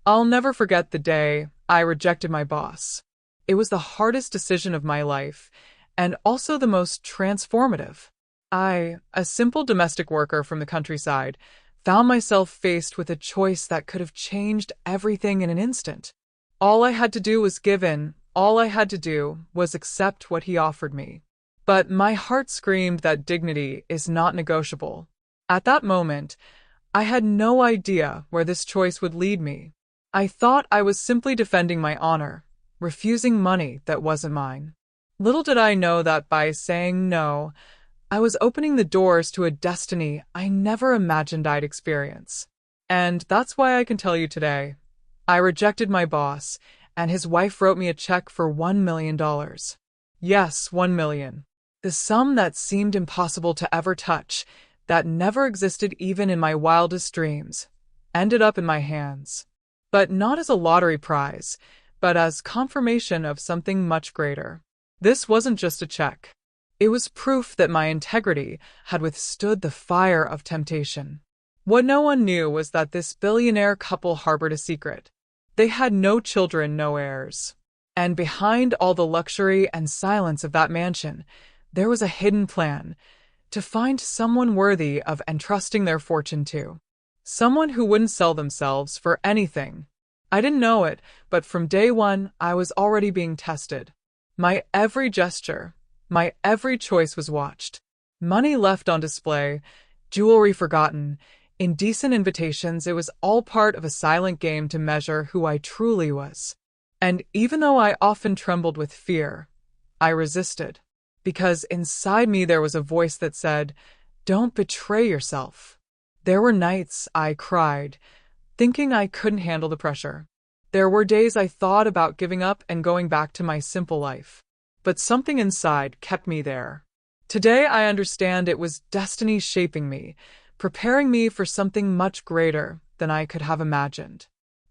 I'll never forget the day I rejected my boss. It was the hardest decision of my life, and also the most transformative. I, a simple domestic worker from the countryside, found myself faced with a choice that could have changed everything in an instant. All I had to do was give in, all I had to do was accept what he offered me. But my heart screamed that dignity is not negotiable. At that moment, I had no idea where this choice would lead me. I thought I was simply defending my honor, refusing money that wasn't mine. Little did I know that by saying no, I was opening the doors to a destiny I never imagined I'd experience. And that's why I can tell you today, I rejected my boss, and his wife wrote me a check for $1 million. Yes, 1 million. The sum that seemed impossible to ever touch, that never existed even in my wildest dreams, ended up in my hands. But not as a lottery prize, but as confirmation of something much greater. This wasn't just a check. It was proof that my integrity had withstood the fire of temptation. What no one knew was that this billionaire couple harbored a secret. They had no children, no heirs. And behind all the luxury and silence of that mansion, there was a hidden plan to find someone worthy of entrusting their fortune to. Someone who wouldn't sell themselves for anything. I didn't know it, but from day one, I was already being tested. My every gesture, my every choice was watched. Money left on display, jewelry forgotten, indecent invitations, it was all part of a silent game to measure who I truly was. And even though I often trembled with fear, I resisted. Because inside me there was a voice that said, "Don't betray yourself." There were nights I cried, thinking I couldn't handle the pressure. There were days I thought about giving up and going back to my simple life. But something inside kept me there. Today I understand it was destiny shaping me, preparing me for something much greater than I could have imagined.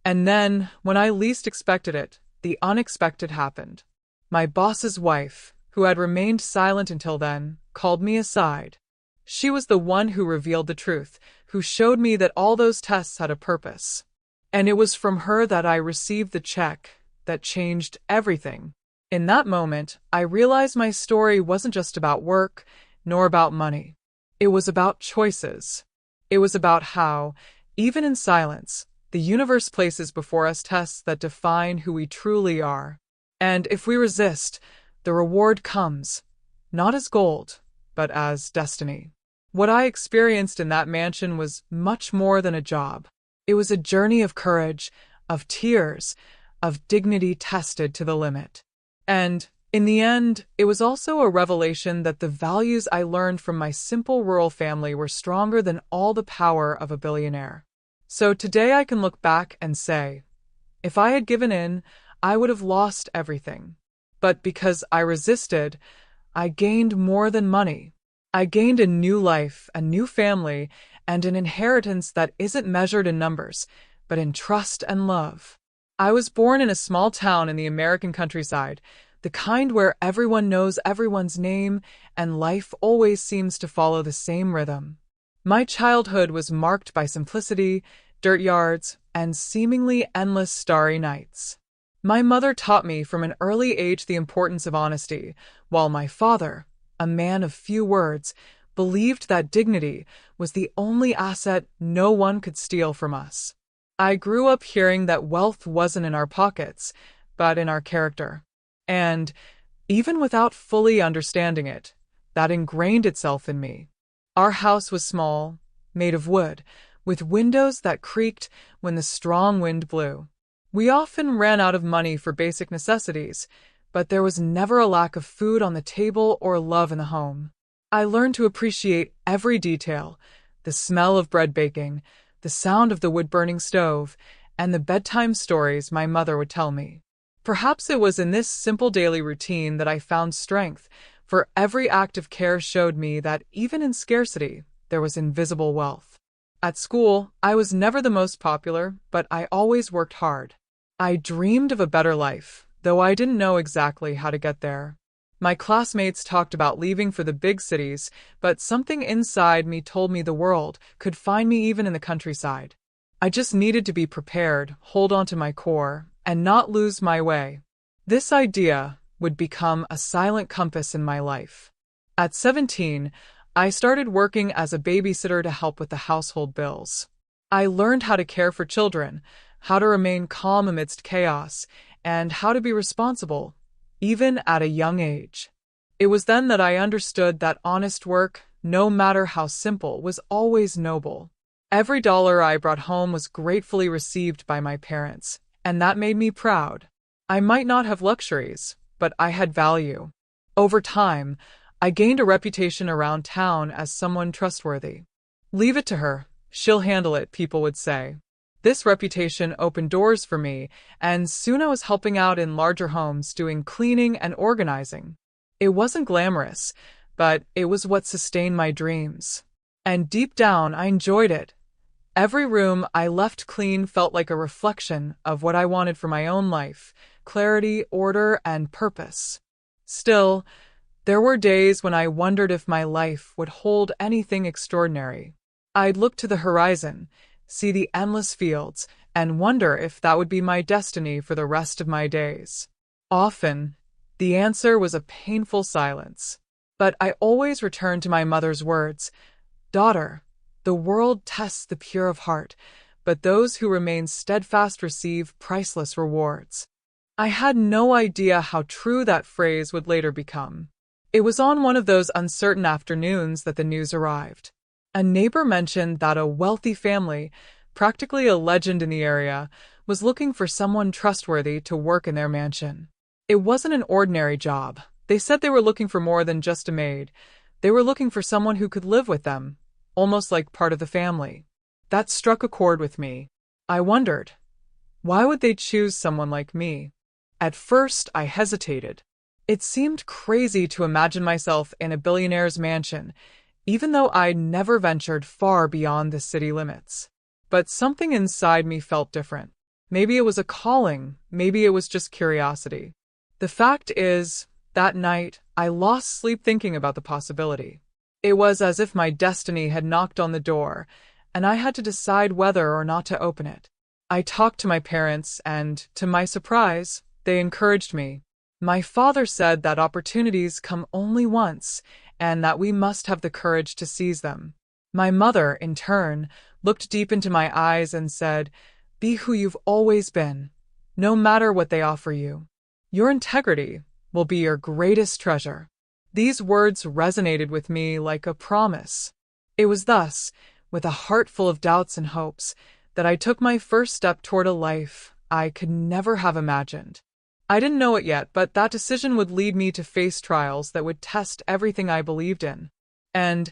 And then, when I least expected it, the unexpected happened. My boss's wife, who had remained silent until then, called me aside. She was the one who revealed the truth, who showed me that all those tests had a purpose. And it was from her that I received the check that changed everything. In that moment, I realized my story wasn't just about work, nor about money. It was about choices. It was about how, even in silence, the universe places before us tests that define who we truly are. And if we resist, the reward comes, not as gold, but as destiny. What I experienced in that mansion was much more than a job. It was a journey of courage, of tears, of dignity tested to the limit. And, in the end, it was also a revelation that the values I learned from my simple rural family were stronger than all the power of a billionaire. So today I can look back and say, if I had given in, I would have lost everything. But because I resisted, I gained more than money. I gained a new life, a new family, and an inheritance that isn't measured in numbers, but in trust and love. I was born in a small town in the American countryside, the kind where everyone knows everyone's name and life always seems to follow the same rhythm. My childhood was marked by simplicity, dirt yards, and seemingly endless starry nights. My mother taught me from an early age the importance of honesty, while my father, a man of few words, believed that dignity was the only asset no one could steal from us. I grew up hearing that wealth wasn't in our pockets, but in our character. And, even without fully understanding it, that ingrained itself in me. Our house was small, made of wood, with windows that creaked when the strong wind blew. We often ran out of money for basic necessities, but there was never a lack of food on the table or love in the home. I learned to appreciate every detail, the smell of bread baking, the sound of the wood-burning stove, and the bedtime stories my mother would tell me. Perhaps it was in this simple daily routine that I found strength, for every act of care showed me that even in scarcity, there was invisible wealth. At school, I was never the most popular, but I always worked hard. I dreamed of a better life, though I didn't know exactly how to get there. My classmates talked about leaving for the big cities, but something inside me told me the world could find me even in the countryside. I just needed to be prepared, hold on to my core, and not lose my way. This idea would become a silent compass in my life. At 17, I started working as a babysitter to help with the household bills. I learned how to care for children, how to remain calm amidst chaos, and how to be responsible, even at a young age. It was then that I understood that honest work, no matter how simple, was always noble. Every dollar I brought home was gratefully received by my parents, and that made me proud. I might not have luxuries, but I had value. Over time, I gained a reputation around town as someone trustworthy. Leave it to her, she'll handle it, people would say. This reputation opened doors for me, and soon I was helping out in larger homes doing cleaning and organizing. It wasn't glamorous, but it was what sustained my dreams. And deep down, I enjoyed it. Every room I left clean felt like a reflection of what I wanted for my own life: clarity, order, and purpose. Still, there were days when I wondered if my life would hold anything extraordinary. I'd look to the horizon, see the endless fields, and wonder if that would be my destiny for the rest of my days. Often, the answer was a painful silence. But I always returned to my mother's words, "Daughter, the world tests the pure of heart, but those who remain steadfast receive priceless rewards." I had no idea how true that phrase would later become. It was on one of those uncertain afternoons that the news arrived. A neighbor mentioned that a wealthy family, practically a legend in the area, was looking for someone trustworthy to work in their mansion. It wasn't an ordinary job. They said they were looking for more than just a maid. They were looking for someone who could live with them, almost like part of the family. That struck a chord with me. I wondered, why would they choose someone like me? At first, I hesitated. It seemed crazy to imagine myself in a billionaire's mansion, even though I'd never ventured far beyond the city limits. But something inside me felt different. Maybe it was a calling, maybe it was just curiosity. The fact is, that night, I lost sleep thinking about the possibility. It was as if my destiny had knocked on the door, and I had to decide whether or not to open it. I talked to my parents, and, to my surprise, they encouraged me. My father said that opportunities come only once, and that we must have the courage to seize them. My mother, in turn, looked deep into my eyes and said, "Be who you've always been, no matter what they offer you. Your integrity will be your greatest treasure." These words resonated with me like a promise. It was thus, with a heart full of doubts and hopes, that I took my first step toward a life I could never have imagined. I didn't know it yet, but that decision would lead me to face trials that would test everything I believed in. And,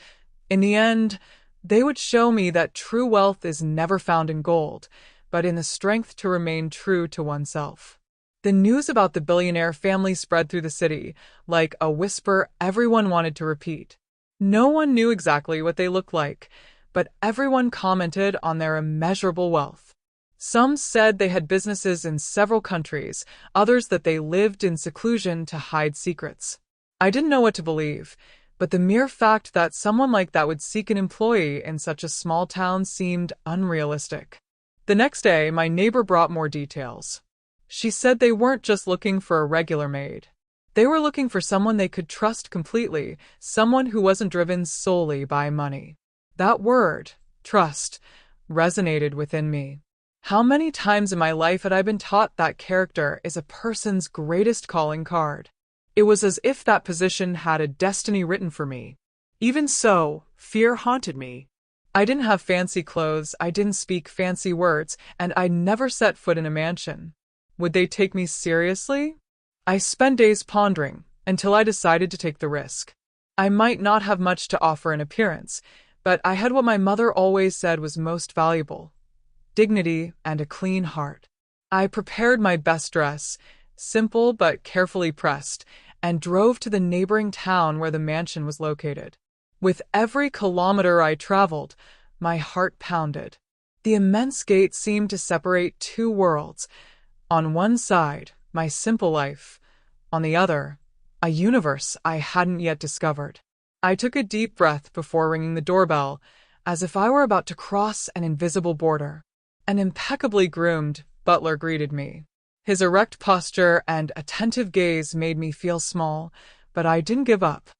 in the end, they would show me that true wealth is never found in gold, but in the strength to remain true to oneself. The news about the billionaire family spread through the city, like a whisper everyone wanted to repeat. No one knew exactly what they looked like, but everyone commented on their immeasurable wealth. Some said they had businesses in several countries, others that they lived in seclusion to hide secrets. I didn't know what to believe, but the mere fact that someone like that would seek an employee in such a small town seemed unrealistic. The next day, my neighbor brought more details. She said they weren't just looking for a regular maid. They were looking for someone they could trust completely, someone who wasn't driven solely by money. That word, trust, resonated within me. How many times in my life had I been taught that character is a person's greatest calling card? It was as if that position had a destiny written for me. Even so, fear haunted me. I didn't have fancy clothes, I didn't speak fancy words, and I'd never set foot in a mansion. Would they take me seriously? I spent days pondering, until I decided to take the risk. I might not have much to offer in appearance, but I had what my mother always said was most valuable: dignity and a clean heart. I prepared my best dress, simple but carefully pressed, and drove to the neighboring town where the mansion was located. With every kilometer I traveled, my heart pounded. The immense gate seemed to separate two worlds. On one side, my simple life. On the other, a universe I hadn't yet discovered. I took a deep breath before ringing the doorbell, as if I were about to cross an invisible border. An impeccably groomed butler greeted me. His erect posture and attentive gaze made me feel small, but I didn't give up.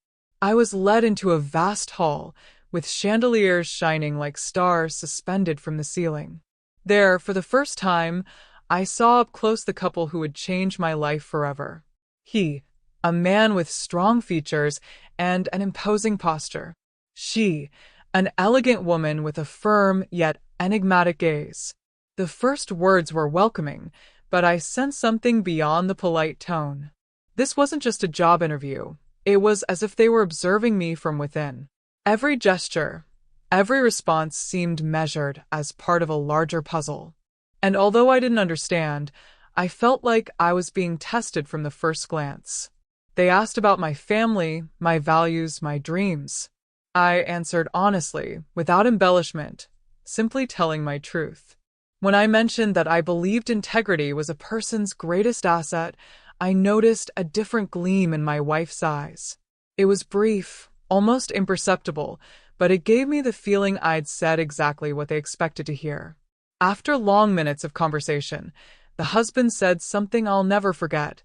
I was led into a vast hall, with chandeliers shining like stars suspended from the ceiling. There, for the first time, I saw up close the couple who would change my life forever. He, a man with strong features and an imposing posture. She, an elegant woman with a firm yet enigmatic gaze. The first words were welcoming, but I sensed something beyond the polite tone. This wasn't just a job interview. It was as if they were observing me from within. Every gesture, every response seemed measured as part of a larger puzzle. And although I didn't understand, I felt like I was being tested from the first glance. They asked about my family, my values, my dreams. I answered honestly, without embellishment, simply telling my truth. When I mentioned that I believed integrity was a person's greatest asset, I noticed a different gleam in my wife's eyes. It was brief, almost imperceptible, but it gave me the feeling I'd said exactly what they expected to hear. After long minutes of conversation, the husband said something I'll never forget.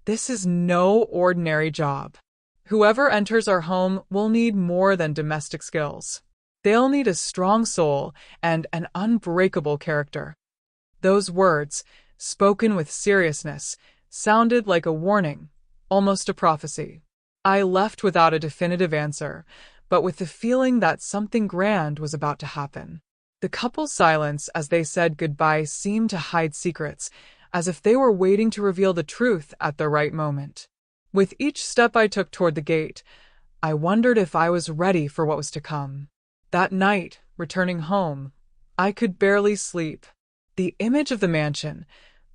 This is no ordinary job. Whoever enters our home will need more than domestic skills. They'll need a strong soul and an unbreakable character. Those words, spoken with seriousness, sounded like a warning, almost a prophecy. I left without a definitive answer, but with the feeling that something grand was about to happen. The couple's silence as they said goodbye seemed to hide secrets, as if they were waiting to reveal the truth at the right moment. With each step I took toward the gate, I wondered if I was ready for what was to come. That night, returning home, I could barely sleep. The image of the mansion,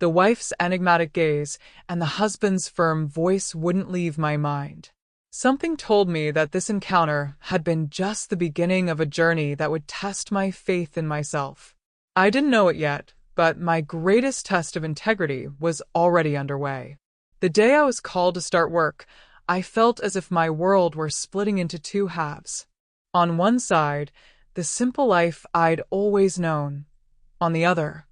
the wife's enigmatic gaze, and the husband's firm voice wouldn't leave my mind. Something told me that this encounter had been just the beginning of a journey that would test my faith in myself. I didn't know it yet, but my greatest test of integrity was already underway. The day I was called to start work, I felt as if my world were splitting into two halves. On one side, the simple life I'd always known. On the other,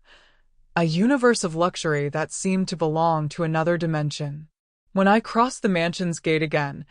a universe of luxury that seemed to belong to another dimension. When I crossed the mansion's gate again,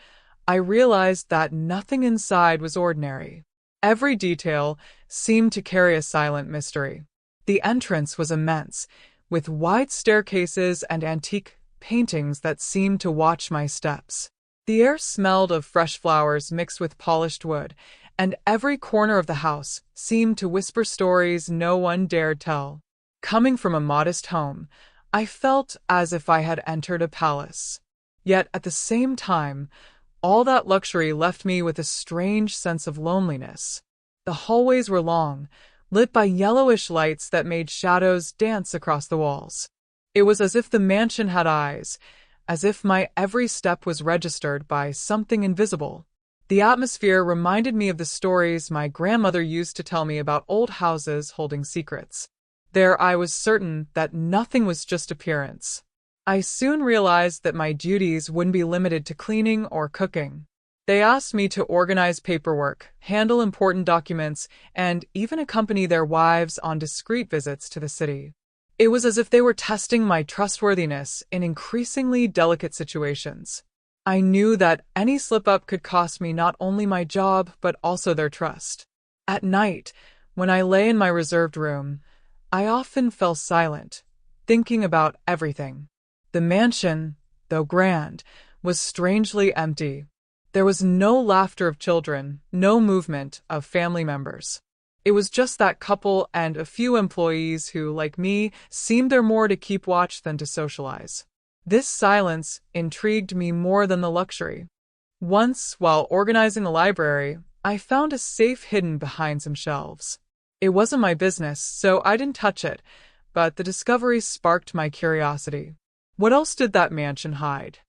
I realized that nothing inside was ordinary. Every detail seemed to carry a silent mystery. The entrance was immense, with wide staircases and antique paintings that seemed to watch my steps. The air smelled of fresh flowers mixed with polished wood, and every corner of the house seemed to whisper stories no one dared tell. Coming from a modest home, I felt as if I had entered a palace. Yet at the same time, all that luxury left me with a strange sense of loneliness. The hallways were long, lit by yellowish lights that made shadows dance across the walls. It was as if the mansion had eyes, as if my every step was registered by something invisible. The atmosphere reminded me of the stories my grandmother used to tell me about old houses holding secrets. There I was certain that nothing was just appearance. I soon realized that my duties wouldn't be limited to cleaning or cooking. They asked me to organize paperwork, handle important documents, and even accompany their wives on discreet visits to the city. It was as if they were testing my trustworthiness in increasingly delicate situations. I knew that any slip-up could cost me not only my job, but also their trust. At night, when I lay in my reserved room, I often fell silent, thinking about everything. The mansion, though grand, was strangely empty. There was no laughter of children, no movement of family members. It was just that couple and a few employees who, like me, seemed there more to keep watch than to socialize. This silence intrigued me more than the luxury. Once, while organizing the library, I found a safe hidden behind some shelves. It wasn't my business, so I didn't touch it, but the discovery sparked my curiosity. What else did that mansion hide?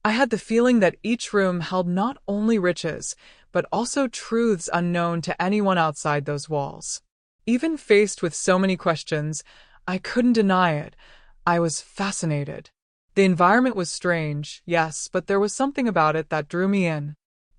I had the feeling that each room held not only riches, but also truths unknown to anyone outside those walls. Even faced with so many questions, I couldn't deny it. I was fascinated. The environment was strange, yes, but there was something about it that drew me in.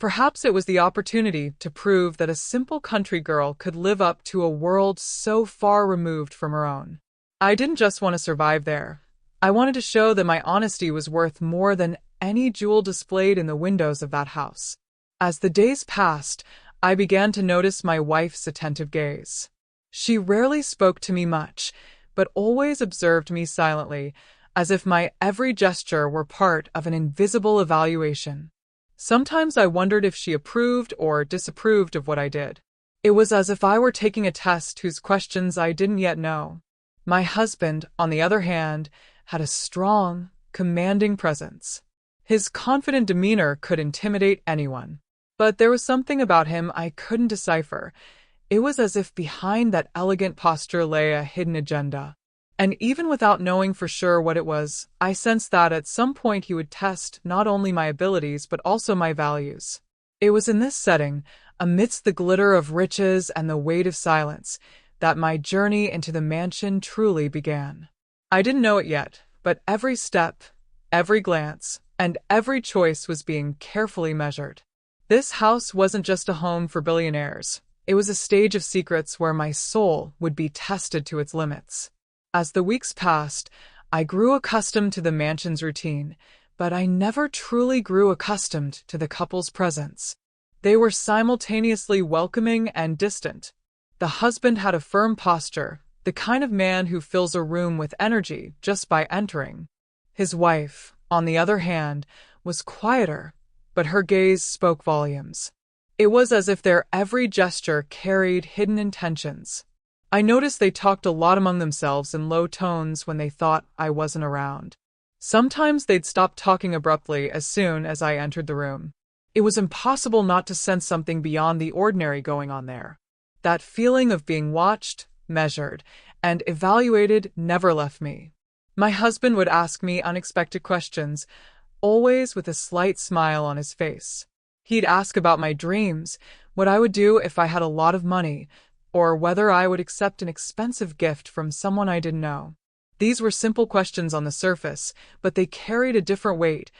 Perhaps it was the opportunity to prove that a simple country girl could live up to a world so far removed from her own. I didn't just want to survive there. I wanted to show that my honesty was worth more than any jewel displayed in the windows of that house. As the days passed, I began to notice my wife's attentive gaze. She rarely spoke to me much, but always observed me silently, as if my every gesture were part of an invisible evaluation. Sometimes I wondered if she approved or disapproved of what I did. It was as if I were taking a test whose questions I didn't yet know. My husband, on the other hand, had a strong, commanding presence. His confident demeanor could intimidate anyone. But there was something about him I couldn't decipher. It was as if behind that elegant posture lay a hidden agenda. And even without knowing for sure what it was, I sensed that at some point he would test not only my abilities but also my values. It was in this setting, amidst the glitter of riches and the weight of silence, that my journey into the mansion truly began. I didn't know it yet, but every step, every glance, and every choice was being carefully measured. This house wasn't just a home for billionaires. It was a stage of secrets where my soul would be tested to its limits. As the weeks passed, I grew accustomed to the mansion's routine, but I never truly grew accustomed to the couple's presence. They were simultaneously welcoming and distant. The husband had a firm posture, the kind of man who fills a room with energy just by entering. His wife, on the other hand, was quieter, but her gaze spoke volumes. It was as if their every gesture carried hidden intentions. I noticed they talked a lot among themselves in low tones when they thought I wasn't around. Sometimes they'd stop talking abruptly as soon as I entered the room. It was impossible not to sense something beyond the ordinary going on there. That feeling of being watched, measured, and evaluated never left me. My husband would ask me unexpected questions, always with a slight smile on his face. He'd ask about my dreams, what I would do if I had a lot of money, or whether I would accept an expensive gift from someone I didn't know. These were simple questions on the surface, but they carried a different weight,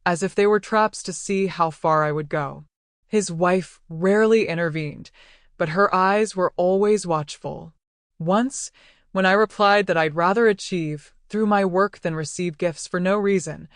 as if they were traps to see how far I would go. His wife rarely intervened, but her eyes were always watchful. Once, when I replied that I'd rather achieve through my work than receive gifts for no reason,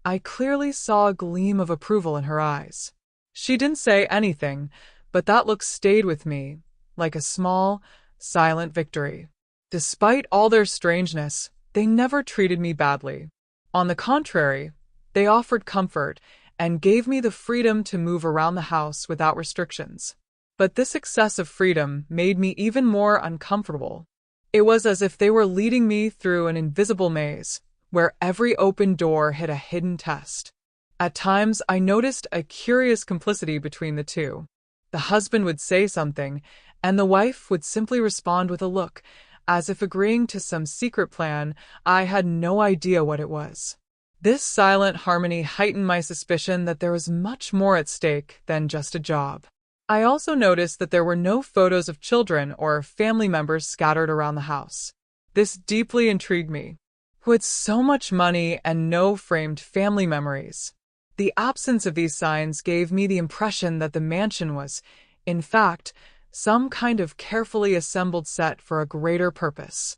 I clearly saw a gleam of approval in her eyes. She didn't say anything, but that look stayed with me, like a small, silent victory. Despite all their strangeness, they never treated me badly. On the contrary, they offered comfort and gave me the freedom to move around the house without restrictions. But this excess of freedom made me even more uncomfortable. It was as if they were leading me through an invisible maze, where every open door hid a hidden test. At times, I noticed a curious complicity between the two. The husband would say something, and the wife would simply respond with a look, as if agreeing to some secret plan. I had no idea what it was. This silent harmony heightened my suspicion that there was much more at stake than just a job. I also noticed that there were no photos of children or family members scattered around the house. This deeply intrigued me. Who had so much money and no framed family memories? The absence of these signs gave me the impression that the mansion was, in fact, some kind of carefully assembled set for a greater purpose.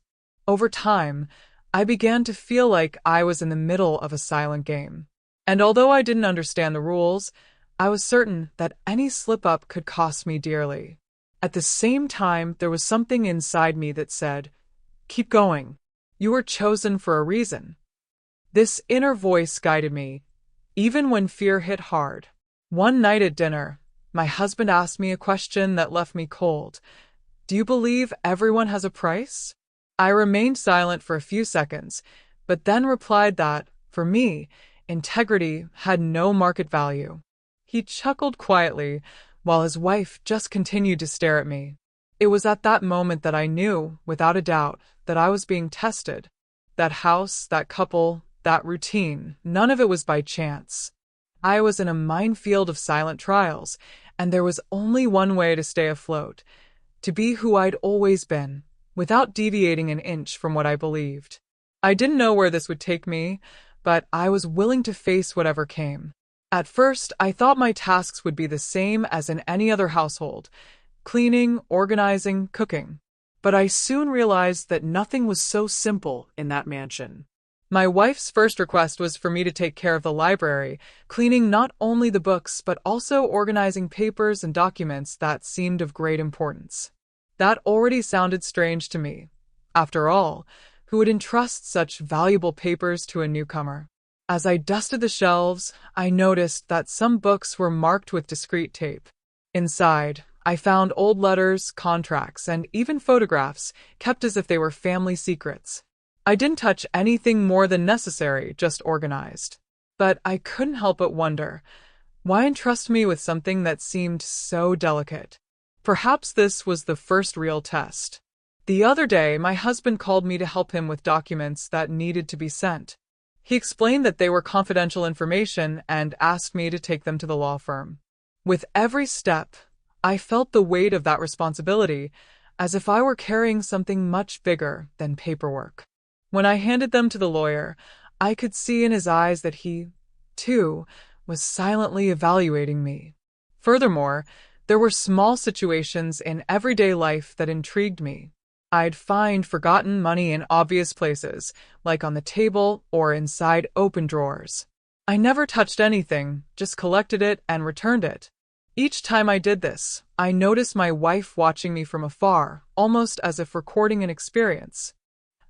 Over time, I began to feel like I was in the middle of a silent game. And although I didn't understand the rules, I was certain that any slip-up could cost me dearly. At the same time, there was something inside me that said, "Keep going. You were chosen for a reason." This inner voice guided me, even when fear hit hard. One night at dinner, my husband asked me a question that left me cold. "Do you believe everyone has a price?" I remained silent for a few seconds, but then replied that, for me, integrity had no market value. He chuckled quietly, while his wife just continued to stare at me. It was at that moment that I knew, without a doubt, that I was being tested. That house, that couple, that routine, none of it was by chance. I was in a minefield of silent trials, and there was only one way to stay afloat, to be who I'd always been, without deviating an inch from what I believed. I didn't know where this would take me, but I was willing to face whatever came. At first, I thought my tasks would be the same as in any other household: cleaning, organizing, cooking. But I soon realized that nothing was so simple in that mansion. My wife's first request was for me to take care of the library, cleaning not only the books but also organizing papers and documents that seemed of great importance. That already sounded strange to me. After all, who would entrust such valuable papers to a newcomer? As I dusted the shelves, I noticed that some books were marked with discreet tape. Inside, I found old letters, contracts, and even photographs kept as if they were family secrets. I didn't touch anything more than necessary, just organized. But I couldn't help but wonder, why entrust me with something that seemed so delicate? Perhaps this was the first real test. The other day, my husband called me to help him with documents that needed to be sent. He explained that they were confidential information and asked me to take them to the law firm. With every step, I felt the weight of that responsibility, as if I were carrying something much bigger than paperwork. When I handed them to the lawyer, I could see in his eyes that he, too, was silently evaluating me. Furthermore, there were small situations in everyday life that intrigued me. I'd find forgotten money in obvious places, like on the table or inside open drawers. I never touched anything, just collected it and returned it. Each time I did this, I noticed my wife watching me from afar, almost as if recording an experience.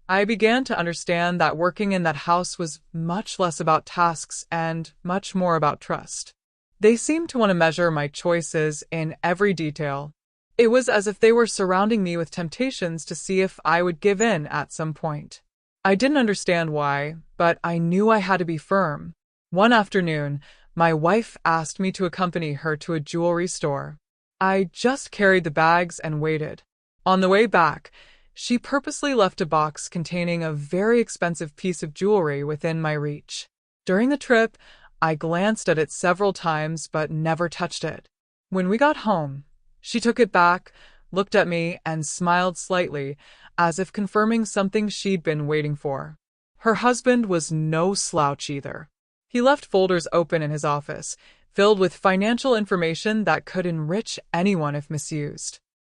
I began to understand that working in that house was much less about tasks and much more about trust. They seemed to want to measure my choices in every detail. It was as if they were surrounding me with temptations to see if I would give in at some point. I didn't understand why, but I knew I had to be firm. One afternoon, my wife asked me to accompany her to a jewelry store. I just carried the bags and waited. On the way back, she purposely left a box containing a very expensive piece of jewelry within my reach. During the trip, I glanced at it several times but never touched it. When we got home, she took it back, looked at me, and smiled slightly, as if confirming something she'd been waiting for. Her husband was no slouch either. He left folders open in his office, filled with financial information that could enrich anyone if misused.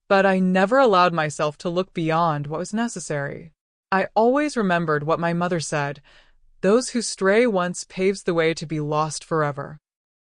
But I never allowed myself to look beyond what was necessary. I always remembered what my mother said: "Those who stray once paves the way to be lost forever."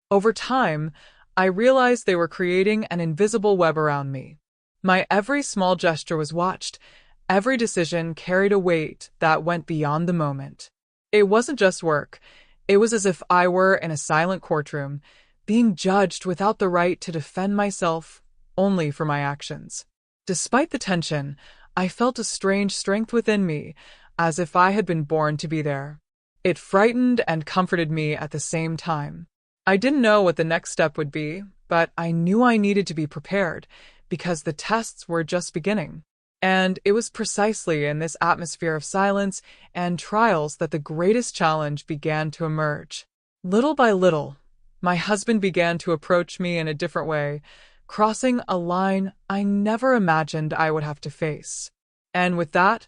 Over time, I realized they were creating an invisible web around me. My every small gesture was watched. Every decision carried a weight that went beyond the moment. It wasn't just work. It was as if I were in a silent courtroom, being judged without the right to defend myself, only for my actions. Despite the tension, I felt a strange strength within me, as if I had been born to be there. It frightened and comforted me at the same time. I didn't know what the next step would be, but I knew I needed to be prepared, because the tests were just beginning. And it was precisely in this atmosphere of silence and trials that the greatest challenge began to emerge. Little by little, my husband began to approach me in a different way, crossing a line I never imagined I would have to face. And with that,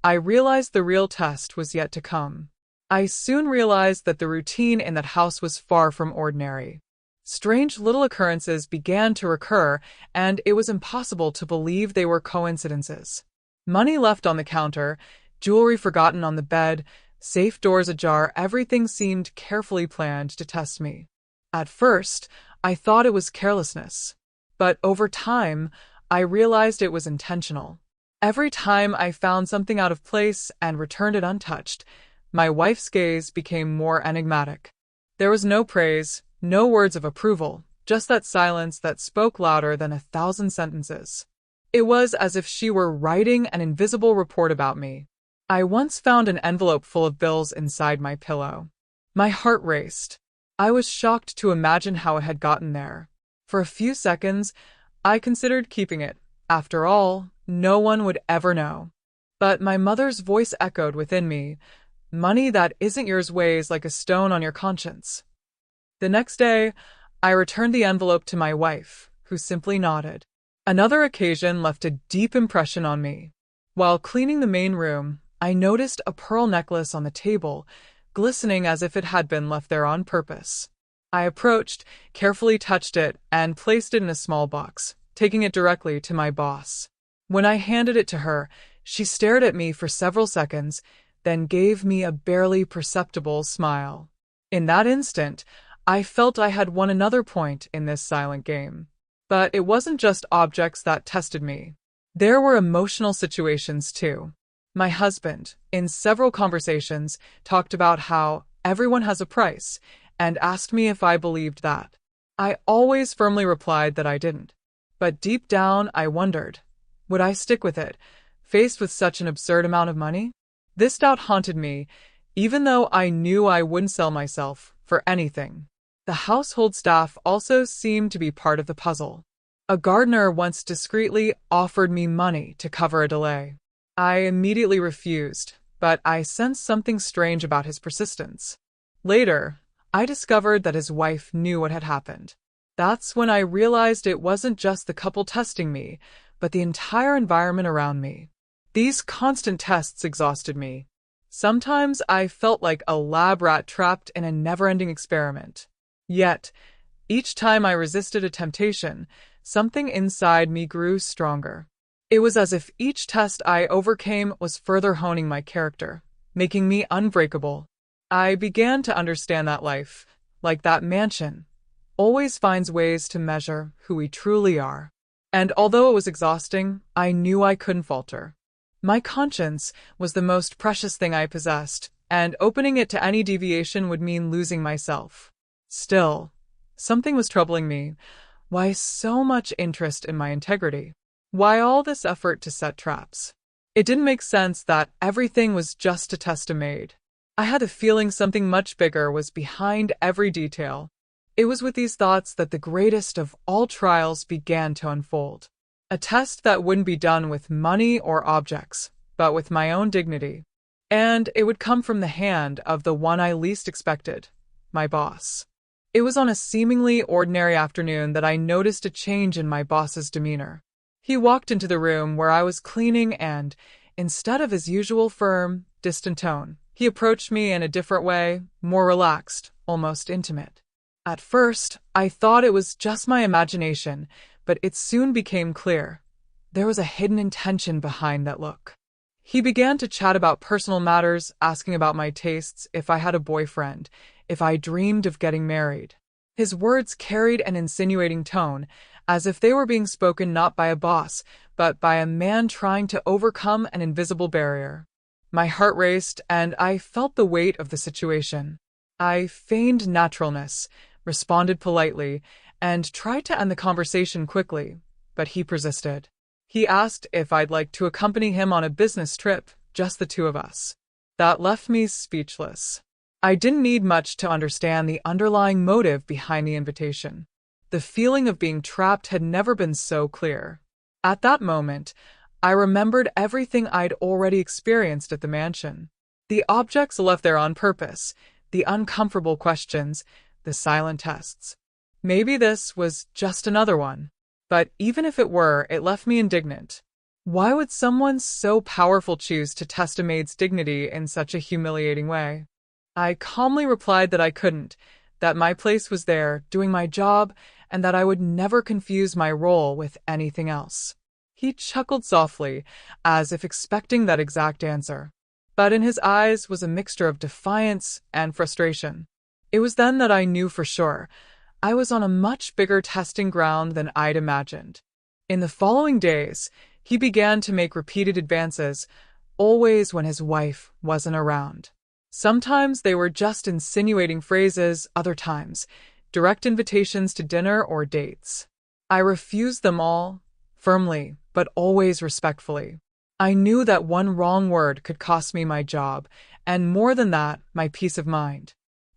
I realized the real test was yet to come. I soon realized that the routine in that house was far from ordinary. Strange little occurrences began to recur, and it was impossible to believe they were coincidences. Money left on the counter, jewelry forgotten on the bed, safe doors ajar, everything seemed carefully planned to test me. At first, I thought it was carelessness. But over time, I realized it was intentional. Every time I found something out of place and returned it untouched, my wife's gaze became more enigmatic. There was no praise, no words of approval, just that silence that spoke louder than 1,000 sentences. It was as if she were writing an invisible report about me. I once found an envelope full of bills inside my pillow. My heart raced. I was shocked to imagine how it had gotten there. For a few seconds, I considered keeping it. After all, no one would ever know. But my mother's voice echoed within me: "Money that isn't yours weighs like a stone on your conscience." The next day, I returned the envelope to my wife, who simply nodded. Another occasion left a deep impression on me. While cleaning the main room, I noticed a pearl necklace on the table, glistening as if it had been left there on purpose. I approached, carefully touched it, and placed it in a small box, taking it directly to my boss. When I handed it to her, she stared at me for several seconds, then gave me a barely perceptible smile. In that instant, I felt I had won another point in this silent game. But it wasn't just objects that tested me. There were emotional situations too. My husband, in several conversations, talked about how everyone has a price and asked me if I believed that. I always firmly replied that I didn't. But deep down, I wondered, would I stick with it, faced with such an absurd amount of money? This doubt haunted me, even though I knew I wouldn't sell myself for anything. The household staff also seemed to be part of the puzzle. A gardener once discreetly offered me money to cover a delay. I immediately refused, but I sensed something strange about his persistence. Later, I discovered that his wife knew what had happened. That's when I realized it wasn't just the couple testing me, but the entire environment around me. These constant tests exhausted me. Sometimes I felt like a lab rat trapped in a never-ending experiment. Yet, each time I resisted a temptation, something inside me grew stronger. It was as if each test I overcame was further honing my character, making me unbreakable. I began to understand that life, like that mansion, always finds ways to measure who we truly are. And although it was exhausting, I knew I couldn't falter. My conscience was the most precious thing I possessed, and opening it to any deviation would mean losing myself. Still, something was troubling me. Why so much interest in my integrity? Why all this effort to set traps? It didn't make sense that everything was just a test I made. I had a feeling something much bigger was behind every detail. It was with these thoughts that the greatest of all trials began to unfold. A test that wouldn't be done with money or objects, but with my own dignity. And it would come from the hand of the one I least expected, my boss. It was on a seemingly ordinary afternoon that I noticed a change in my boss's demeanor. He walked into the room where I was cleaning and, instead of his usual firm, distant tone, he approached me in a different way, more relaxed, almost intimate. At first, I thought it was just my imagination, but it soon became clear. There was a hidden intention behind that look. He began to chat about personal matters, asking about my tastes, if I had a boyfriend, if I dreamed of getting married. His words carried an insinuating tone, as if they were being spoken not by a boss, but by a man trying to overcome an invisible barrier. My heart raced, and I felt the weight of the situation. I feigned naturalness, responded politely, and tried to end the conversation quickly, but he persisted. He asked if I'd like to accompany him on a business trip, just the two of us. That left me speechless. I didn't need much to understand the underlying motive behind the invitation. The feeling of being trapped had never been so clear. At that moment, I remembered everything I'd already experienced at the mansion. The objects left there on purpose, the uncomfortable questions, the silent tests. Maybe this was just another one. But even if it were, it left me indignant. Why would someone so powerful choose to test a maid's dignity in such a humiliating way? I calmly replied that I couldn't, that my place was there, doing my job, and that I would never confuse my role with anything else. He chuckled softly, as if expecting that exact answer. But in his eyes was a mixture of defiance and frustration. It was then that I knew for sure. I was on a much bigger testing ground than I'd imagined. In the following days, he began to make repeated advances, always when his wife wasn't around. Sometimes they were just insinuating phrases, other times, direct invitations to dinner or dates. I refused them all, firmly, but always respectfully. I knew that one wrong word could cost me my job, and more than that, my peace of mind.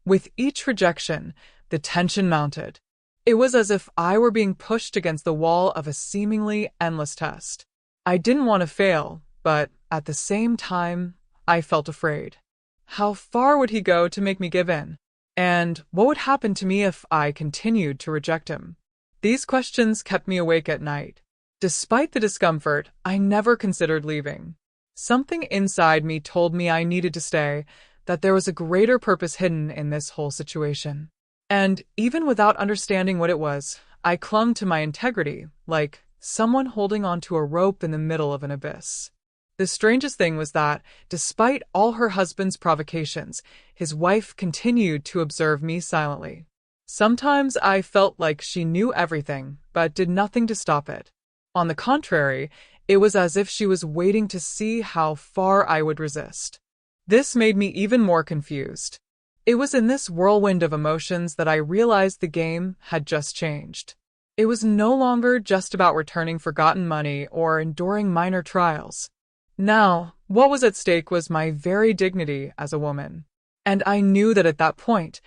With each rejection, the tension mounted. It was as if I were being pushed against the wall of a seemingly endless test. I didn't want to fail, but at the same time, I felt afraid. How far would he go to make me give in? And what would happen to me if I continued to reject him? These questions kept me awake at night. Despite the discomfort, I never considered leaving. Something inside me told me I needed to stay, that there was a greater purpose hidden in this whole situation. And even without understanding what it was, I clung to my integrity, like someone holding onto a rope in the middle of an abyss. The strangest thing was that, despite all her husband's provocations, his wife continued to observe me silently. Sometimes I felt like she knew everything, but did nothing to stop it. On the contrary, it was as if she was waiting to see how far I would resist. This made me even more confused. It was in this whirlwind of emotions that I realized the game had just changed. It was no longer just about returning forgotten money or enduring minor trials. Now, what was at stake was my very dignity as a woman. And I knew that at that point,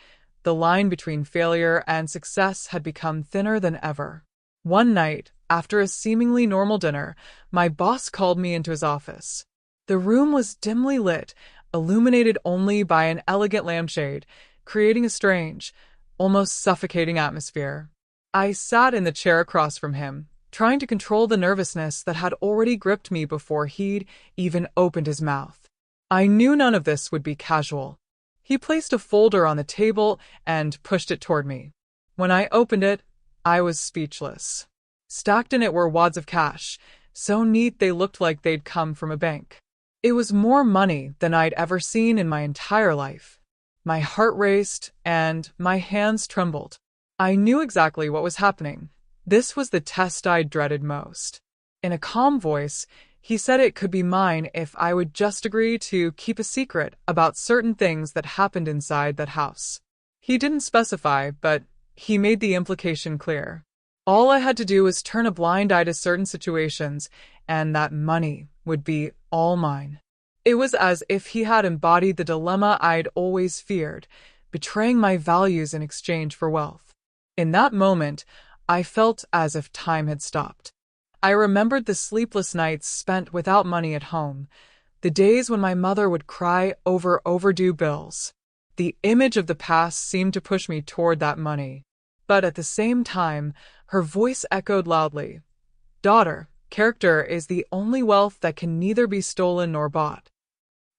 the line between failure and success had become thinner than ever. One night, after a seemingly normal dinner, my boss called me into his office. The room was dimly lit, illuminated only by an elegant lampshade, creating a strange, almost suffocating atmosphere. I sat in the chair across from him, trying to control the nervousness that had already gripped me before he'd even opened his mouth. I knew none of this would be casual. He placed a folder on the table and pushed it toward me. When I opened it, I was speechless. Stacked in it were wads of cash, so neat they looked like they'd come from a bank. It was more money than I'd ever seen in my entire life. My heart raced and my hands trembled. I knew exactly what was happening. This was the test I dreaded most. In a calm voice, he said it could be mine if I would just agree to keep a secret about certain things that happened inside that house. He didn't specify, but he made the implication clear. All I had to do was turn a blind eye to certain situations, and that money would be all mine. It was as if he had embodied the dilemma I'd always feared, betraying my values in exchange for wealth. In that moment, I felt as if time had stopped. I remembered the sleepless nights spent without money at home, the days when my mother would cry over overdue bills. The image of the past seemed to push me toward that money. But at the same time, her voice echoed loudly. "Daughter, character is the only wealth that can neither be stolen nor bought."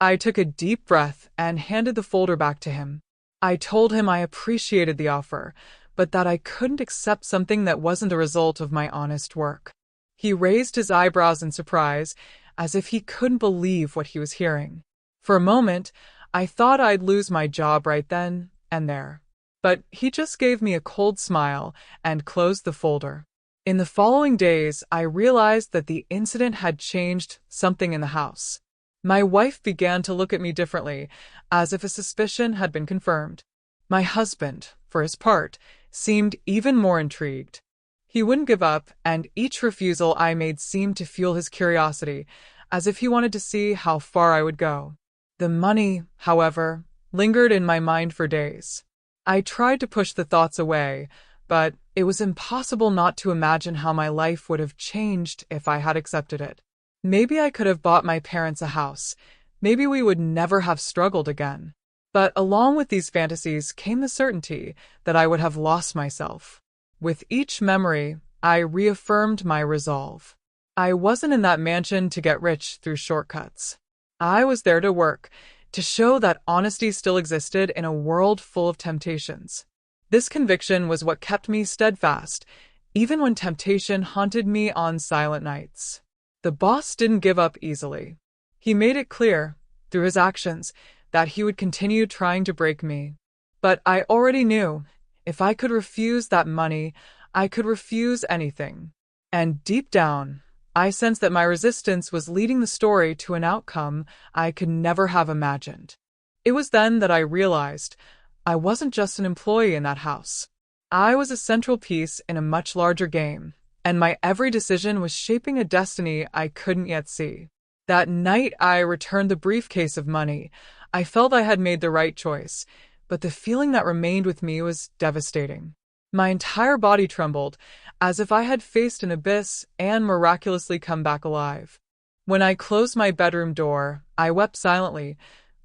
I took a deep breath and handed the folder back to him. I told him I appreciated the offer, but that I couldn't accept something that wasn't a result of my honest work. He raised his eyebrows in surprise, as if he couldn't believe what he was hearing. For a moment, I thought I'd lose my job right then and there. But he just gave me a cold smile and closed the folder. In the following days, I realized that the incident had changed something in the house. My wife began to look at me differently, as if a suspicion had been confirmed. My husband, for his part, seemed even more intrigued. He wouldn't give up, and each refusal I made seemed to fuel his curiosity, as if he wanted to see how far I would go. The money, however, lingered in my mind for days. I tried to push the thoughts away, but it was impossible not to imagine how my life would have changed if I had accepted it. Maybe I could have bought my parents a house. Maybe we would never have struggled again. But along with these fantasies came the certainty that I would have lost myself. With each memory, I reaffirmed my resolve. I wasn't in that mansion to get rich through shortcuts. I was there to work, to show that honesty still existed in a world full of temptations. This conviction was what kept me steadfast, even when temptation haunted me on silent nights. The boss didn't give up easily. He made it clear, through his actions, that he would continue trying to break me. But I already knew, if I could refuse that money, I could refuse anything. And deep down, I sensed that my resistance was leading the story to an outcome I could never have imagined. It was then that I realized I wasn't just an employee in that house. I was a central piece in a much larger game, and my every decision was shaping a destiny I couldn't yet see. That night I returned the briefcase of money. I felt I had made the right choice, but the feeling that remained with me was devastating. My entire body trembled, as if I had faced an abyss and miraculously come back alive. When I closed my bedroom door, I wept silently,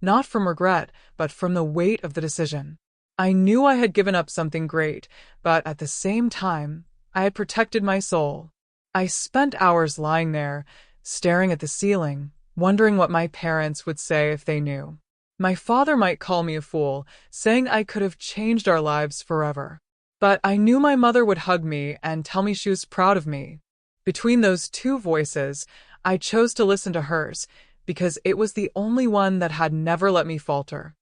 not from regret, but from the weight of the decision. I knew I had given up something great, but at the same time, I had protected my soul. I spent hours lying there, staring at the ceiling, wondering what my parents would say if they knew. My father might call me a fool, saying I could have changed our lives forever. But I knew my mother would hug me and tell me she was proud of me. Between those two voices, I chose to listen to hers, because it was the only one that had never let me falter.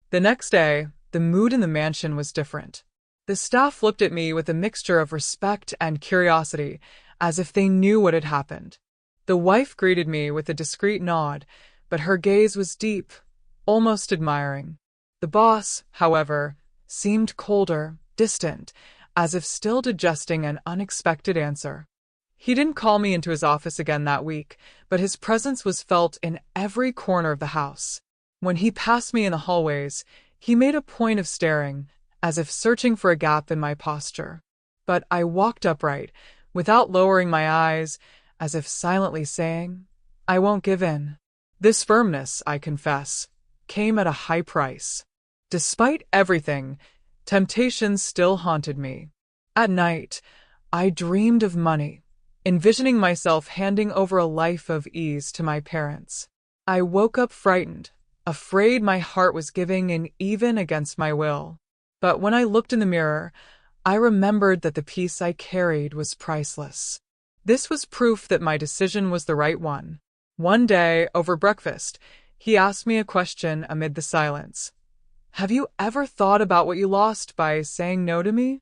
The next day, the mood in the mansion was different. The staff looked at me with a mixture of respect and curiosity, as if they knew what had happened. The wife greeted me with a discreet nod, but her gaze was deep, almost admiring. The boss, however, seemed colder, distant, as if still digesting an unexpected answer. He didn't call me into his office again that week, but his presence was felt in every corner of the house. When he passed me in the hallways, he made a point of staring, as if searching for a gap in my posture. But I walked upright, without lowering my eyes, as if silently saying, "I won't give in." This firmness, I confess, came at a high price. Despite everything, temptation still haunted me. At night, I dreamed of money, envisioning myself handing over a life of ease to my parents. I woke up frightened, afraid my heart was giving in even against my will. But when I looked in the mirror, I remembered that the peace I carried was priceless. This was proof that my decision was the right one. One day, over breakfast, he asked me a question amid the silence. "Have you ever thought about what you lost by saying no to me?"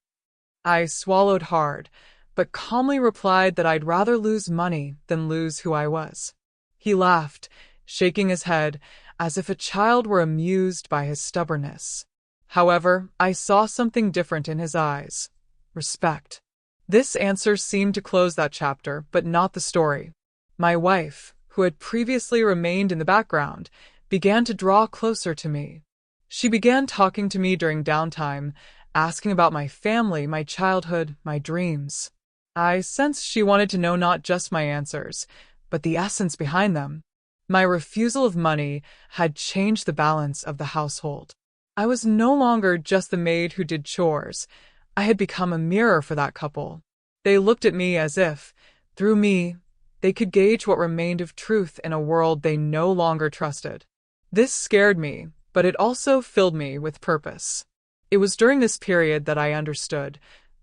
I swallowed hard, but calmly replied that I'd rather lose money than lose who I was. He laughed, shaking his head, as if a child were amused by his stubbornness. However, I saw something different in his eyes. Respect. This answer seemed to close that chapter, but not the story. My wife, who had previously remained in the background, began to draw closer to me. She began talking to me during downtime, asking about my family, my childhood, my dreams. I sensed she wanted to know not just my answers, but the essence behind them. My refusal of money had changed the balance of the household. I was no longer just the maid who did chores. I had become a mirror for that couple. They looked at me as if, through me, they could gauge what remained of truth in a world they no longer trusted. This scared me, but it also filled me with purpose. It was during this period that I understood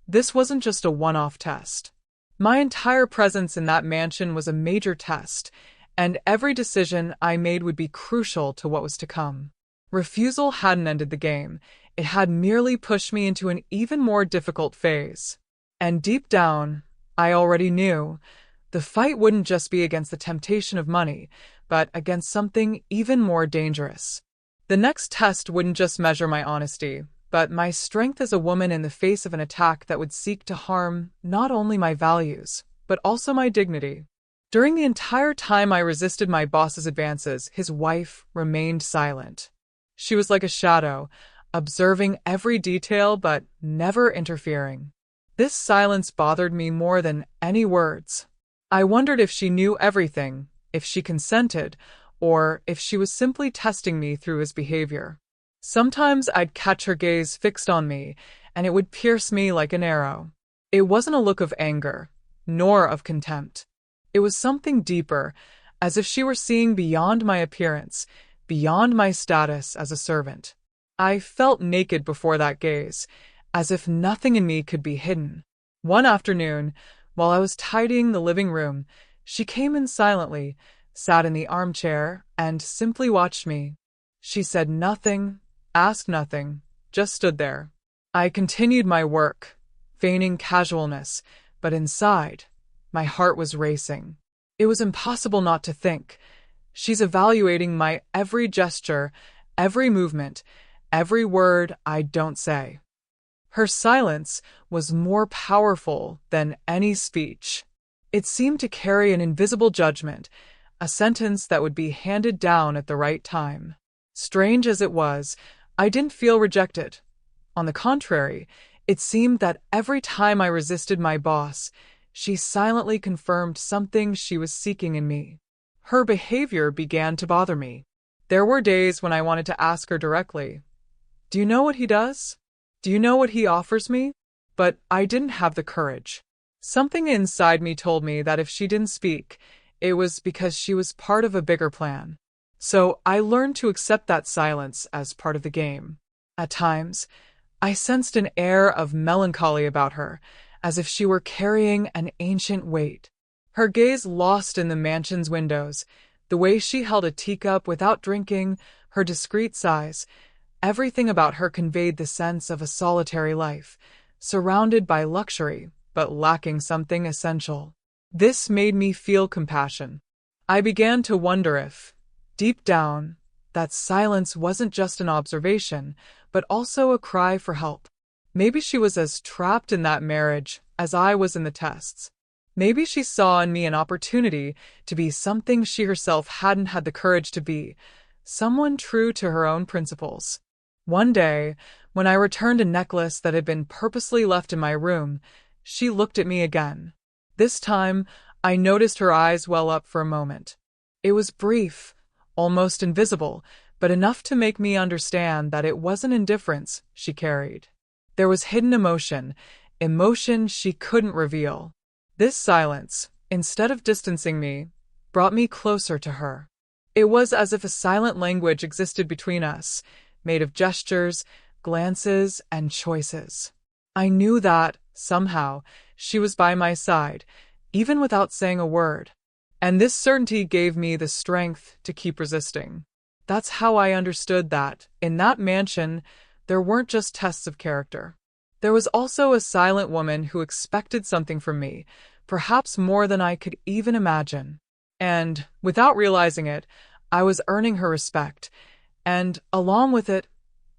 this wasn't just a one-off test. My entire presence in that mansion was a major test, and every decision I made would be crucial to what was to come. Refusal hadn't ended the game. It had merely pushed me into an even more difficult phase. And deep down, I already knew the fight wouldn't just be against the temptation of money, but against something even more dangerous. The next test wouldn't just measure my honesty, but my strength as a woman in the face of an attack that would seek to harm not only my values, but also my dignity. During the entire time I resisted my boss's advances, his wife remained silent. She was like a shadow, observing every detail but never interfering. This silence bothered me more than any words. I wondered if she knew everything, if she consented, or if she was simply testing me through his behavior. Sometimes I'd catch her gaze fixed on me, and it would pierce me like an arrow. It wasn't a look of anger, nor of contempt. It was something deeper, as if she were seeing beyond my appearance, beyond my status as a servant. I felt naked before that gaze, as if nothing in me could be hidden. One afternoon, while I was tidying the living room, she came in silently, sat in the armchair, and simply watched me. She said nothing, asked nothing, just stood there. I continued my work, feigning casualness, but inside, my heart was racing. It was impossible not to think. She's evaluating my every gesture, every movement, every word I don't say. Her silence was more powerful than any speech. It seemed to carry an invisible judgment, a sentence that would be handed down at the right time. Strange as it was, I didn't feel rejected. On the contrary, it seemed that every time I resisted my boss, she silently confirmed something she was seeking in me. Her behavior began to bother me. There were days when I wanted to ask her directly, "Do you know what he does? Do you know what he offers me?" But I didn't have the courage. Something inside me told me that if she didn't speak, it was because she was part of a bigger plan. So I learned to accept that silence as part of the game. At times, I sensed an air of melancholy about her, as if she were carrying an ancient weight. Her gaze lost in the mansion's windows, the way she held a teacup without drinking, her discreet sighs, everything about her conveyed the sense of a solitary life, surrounded by luxury, but lacking something essential. This made me feel compassion. I began to wonder if, deep down, that silence wasn't just an observation, but also a cry for help. Maybe she was as trapped in that marriage as I was in the tests. Maybe she saw in me an opportunity to be something she herself hadn't had the courage to be, someone true to her own principles. One day, when I returned a necklace that had been purposely left in my room, she looked at me again. This time, I noticed her eyes well up for a moment. It was brief, almost invisible, but enough to make me understand that it wasn't indifference she carried. There was hidden emotion, emotion she couldn't reveal. This silence, instead of distancing me, brought me closer to her. It was as if a silent language existed between us, made of gestures, glances, and choices. I knew that, somehow, she was by my side, even without saying a word. And this certainty gave me the strength to keep resisting. That's how I understood that, in that mansion, there weren't just tests of character. There was also a silent woman who expected something from me, perhaps more than I could even imagine. And, without realizing it, I was earning her respect, and, along with it,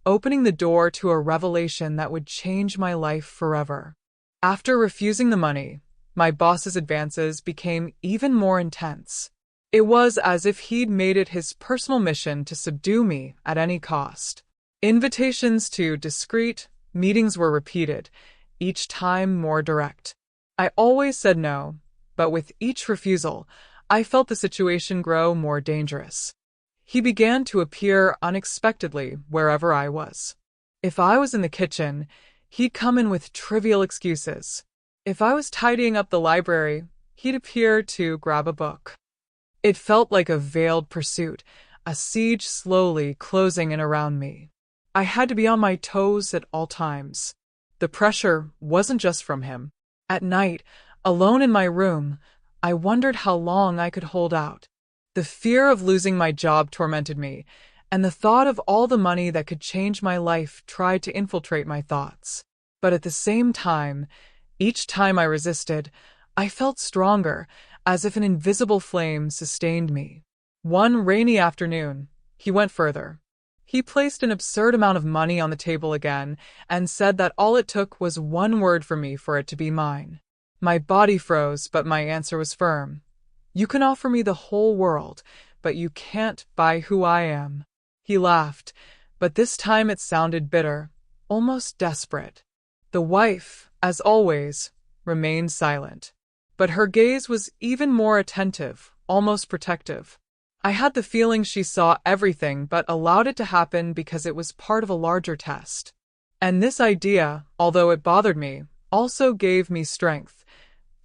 opening the door to a revelation that would change my life forever. After refusing the money, my boss's advances became even more intense. It was as if he'd made it his personal mission to subdue me at any cost. Invitations to discreet meetings were repeated, each time more direct. I always said no, but with each refusal, I felt the situation grow more dangerous. He began to appear unexpectedly wherever I was. If I was in the kitchen, he'd come in with trivial excuses. If I was tidying up the library, he'd appear to grab a book. It felt like a veiled pursuit, a siege slowly closing in around me. I had to be on my toes at all times. The pressure wasn't just from him. At night, alone in my room, I wondered how long I could hold out. The fear of losing my job tormented me, and the thought of all the money that could change my life tried to infiltrate my thoughts. But at the same time, each time I resisted, I felt stronger, as if an invisible flame sustained me. One rainy afternoon, he went further. He placed an absurd amount of money on the table again and said that all it took was one word from me for it to be mine. My body froze, but my answer was firm. You can offer me the whole world, but you can't buy who I am. He laughed, but this time it sounded bitter, almost desperate. The wife, as always, remained silent, but her gaze was even more attentive, almost protective. I had the feeling she saw everything but allowed it to happen because it was part of a larger test. And this idea, although it bothered me, also gave me strength.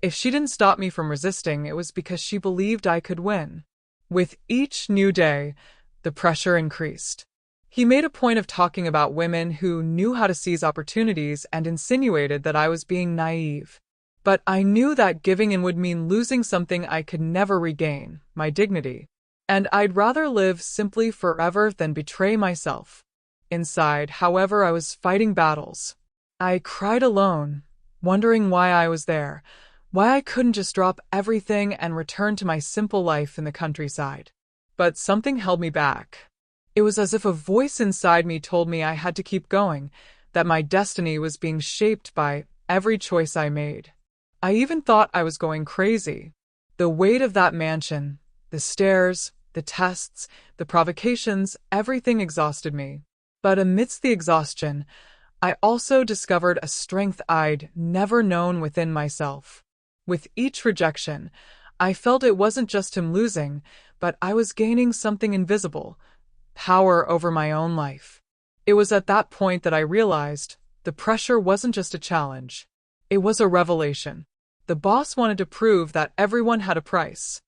If she didn't stop me from resisting, it was because she believed I could win. With each new day, the pressure increased. He made a point of talking about women who knew how to seize opportunities and insinuated that I was being naive. But I knew that giving in would mean losing something I could never regain, my dignity. And I'd rather live simply forever than betray myself. Inside, however, I was fighting battles. I cried alone, wondering why I was there, why I couldn't just drop everything and return to my simple life in the countryside. But something held me back. It was as if a voice inside me told me I had to keep going, that my destiny was being shaped by every choice I made. I even thought I was going crazy. The weight of that mansion, the stairs, the tests, the provocations, everything exhausted me. But amidst the exhaustion, I also discovered a strength I'd never known within myself. With each rejection, I felt it wasn't just him losing, but I was gaining something invisible, power over my own life. It was at that point that I realized the pressure wasn't just a challenge. It was a revelation. The boss wanted to prove that everyone had a price.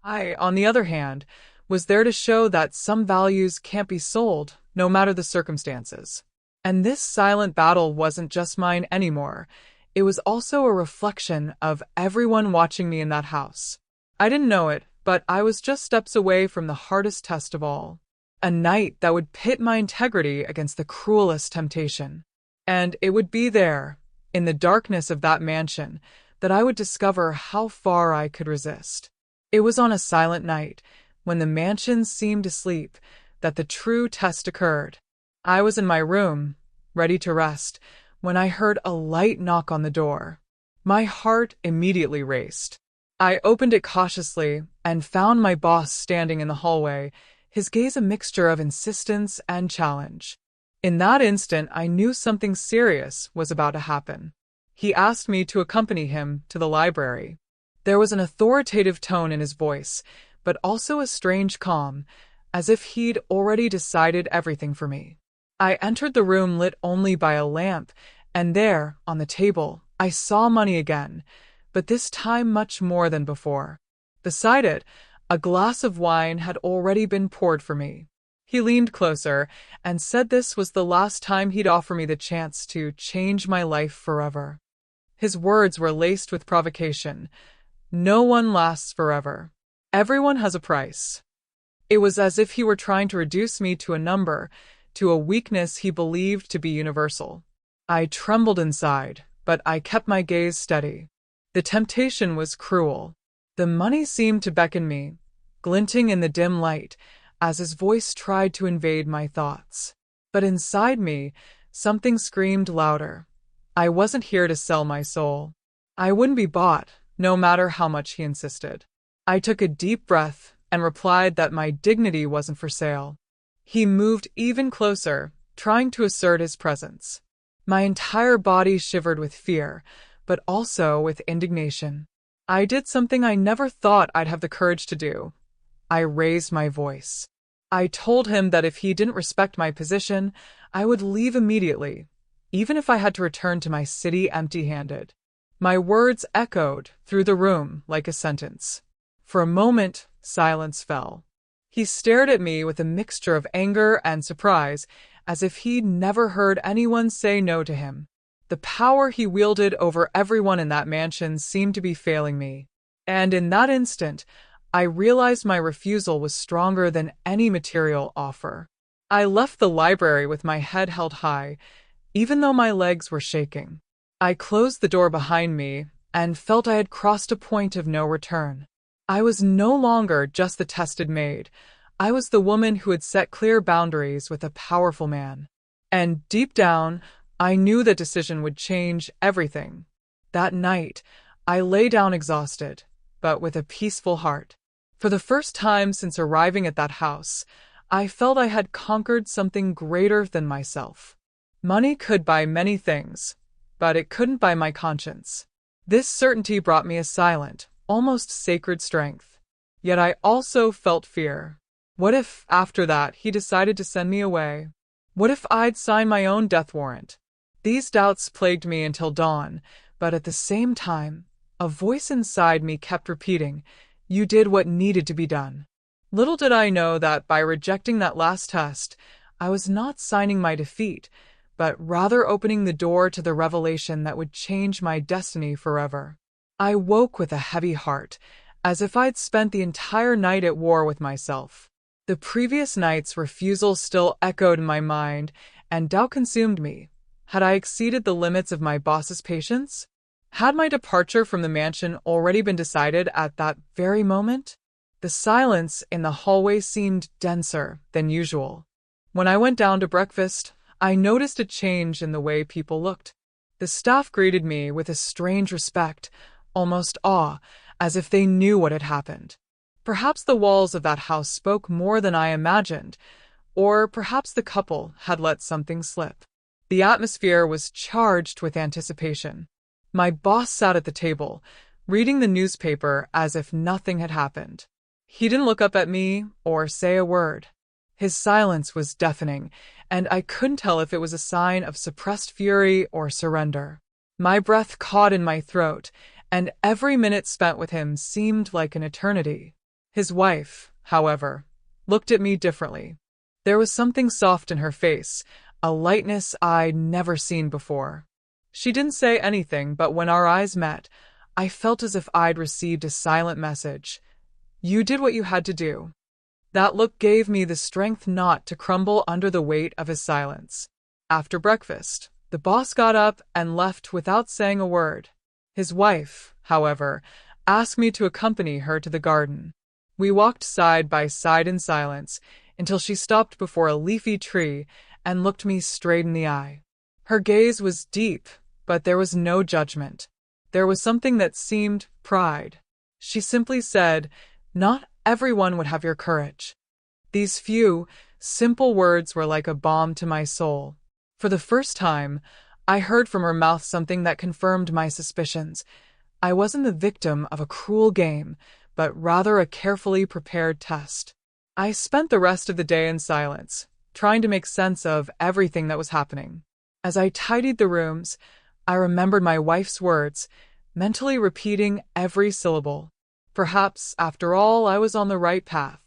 I, on the other hand, was there to show that some values can't be sold, no matter the circumstances. And this silent battle wasn't just mine anymore. It was also a reflection of everyone watching me in that house. I didn't know it, but I was just steps away from the hardest test of all. A night that would pit my integrity against the cruelest temptation. And it would be there, in the darkness of that mansion, that I would discover how far I could resist. It was on a silent night, when the mansion seemed asleep, that the true test occurred. I was in my room, ready to rest, when I heard a light knock on the door. My heart immediately raced. I opened it cautiously and found my boss standing in the hallway, his gaze a mixture of insistence and challenge. In that instant, I knew something serious was about to happen. He asked me to accompany him to the library. There was an authoritative tone in his voice, but also a strange calm, as if he'd already decided everything for me. I entered the room lit only by a lamp, and there, on the table, I saw money again, but this time much more than before. Beside it, a glass of wine had already been poured for me. He leaned closer and said this was the last time he'd offer me the chance to change my life forever. His words were laced with provocation. No one lasts forever. Everyone has a price. It was as if he were trying to reduce me to a number, to a weakness he believed to be universal. I trembled inside, but I kept my gaze steady. The temptation was cruel. The money seemed to beckon me, glinting in the dim light, as his voice tried to invade my thoughts. But inside me, something screamed louder. I wasn't here to sell my soul. I wouldn't be bought, no matter how much he insisted. I took a deep breath and replied that my dignity wasn't for sale. He moved even closer, trying to assert his presence. My entire body shivered with fear, but also with indignation. I did something I never thought I'd have the courage to do. I raised my voice. I told him that if he didn't respect my position, I would leave immediately, even if I had to return to my city empty-handed. My words echoed through the room like a sentence. For a moment, silence fell. He stared at me with a mixture of anger and surprise, as if he'd never heard anyone say no to him. The power he wielded over everyone in that mansion seemed to be failing me. And in that instant, I realized my refusal was stronger than any material offer. I left the library with my head held high, even though my legs were shaking. I closed the door behind me and felt I had crossed a point of no return. I was no longer just the tested maid. I was the woman who had set clear boundaries with a powerful man. And deep down, I knew that decision would change everything. That night, I lay down exhausted, but with a peaceful heart. For the first time since arriving at that house, I felt I had conquered something greater than myself. Money could buy many things, but it couldn't buy my conscience. This certainty brought me a silent, almost sacred strength. Yet I also felt fear. What if, after that, he decided to send me away? What if I'd sign my own death warrant? These doubts plagued me until dawn, but at the same time, a voice inside me kept repeating, "You did what needed to be done." Little did I know that by rejecting that last test, I was not signing my defeat, but rather opening the door to the revelation that would change my destiny forever. I woke with a heavy heart, as if I'd spent the entire night at war with myself. The previous night's refusal still echoed in my mind, and doubt consumed me. Had I exceeded the limits of my boss's patience? Had my departure from the mansion already been decided at that very moment? The silence in the hallway seemed denser than usual. When I went down to breakfast, I noticed a change in the way people looked. The staff greeted me with a strange respect, almost awe, as if they knew what had happened. Perhaps the walls of that house spoke more than I imagined, or perhaps the couple had let something slip. The atmosphere was charged with anticipation. My boss sat at the table, reading the newspaper as if nothing had happened. He didn't look up at me or say a word. His silence was deafening, and I couldn't tell if it was a sign of suppressed fury or surrender. My breath caught in my throat, and every minute spent with him seemed like an eternity. His wife, however, looked at me differently. There was something soft in her face, a lightness I'd never seen before. She didn't say anything, but when our eyes met, I felt as if I'd received a silent message. You did what you had to do. That look gave me the strength not to crumble under the weight of his silence. After breakfast, the boss got up and left without saying a word. His wife, however, asked me to accompany her to the garden. We walked side by side in silence until she stopped before a leafy tree and looked me straight in the eye. Her gaze was deep, but there was no judgment. There was something that seemed pride. She simply said, "Not everyone would have your courage." These few, simple words were like a balm to my soul. For the first time, I heard from her mouth something that confirmed my suspicions. I wasn't the victim of a cruel game, but rather a carefully prepared test. I spent the rest of the day in silence, trying to make sense of everything that was happening. As I tidied the rooms, I remembered my wife's words, mentally repeating every syllable. Perhaps, after all, I was on the right path.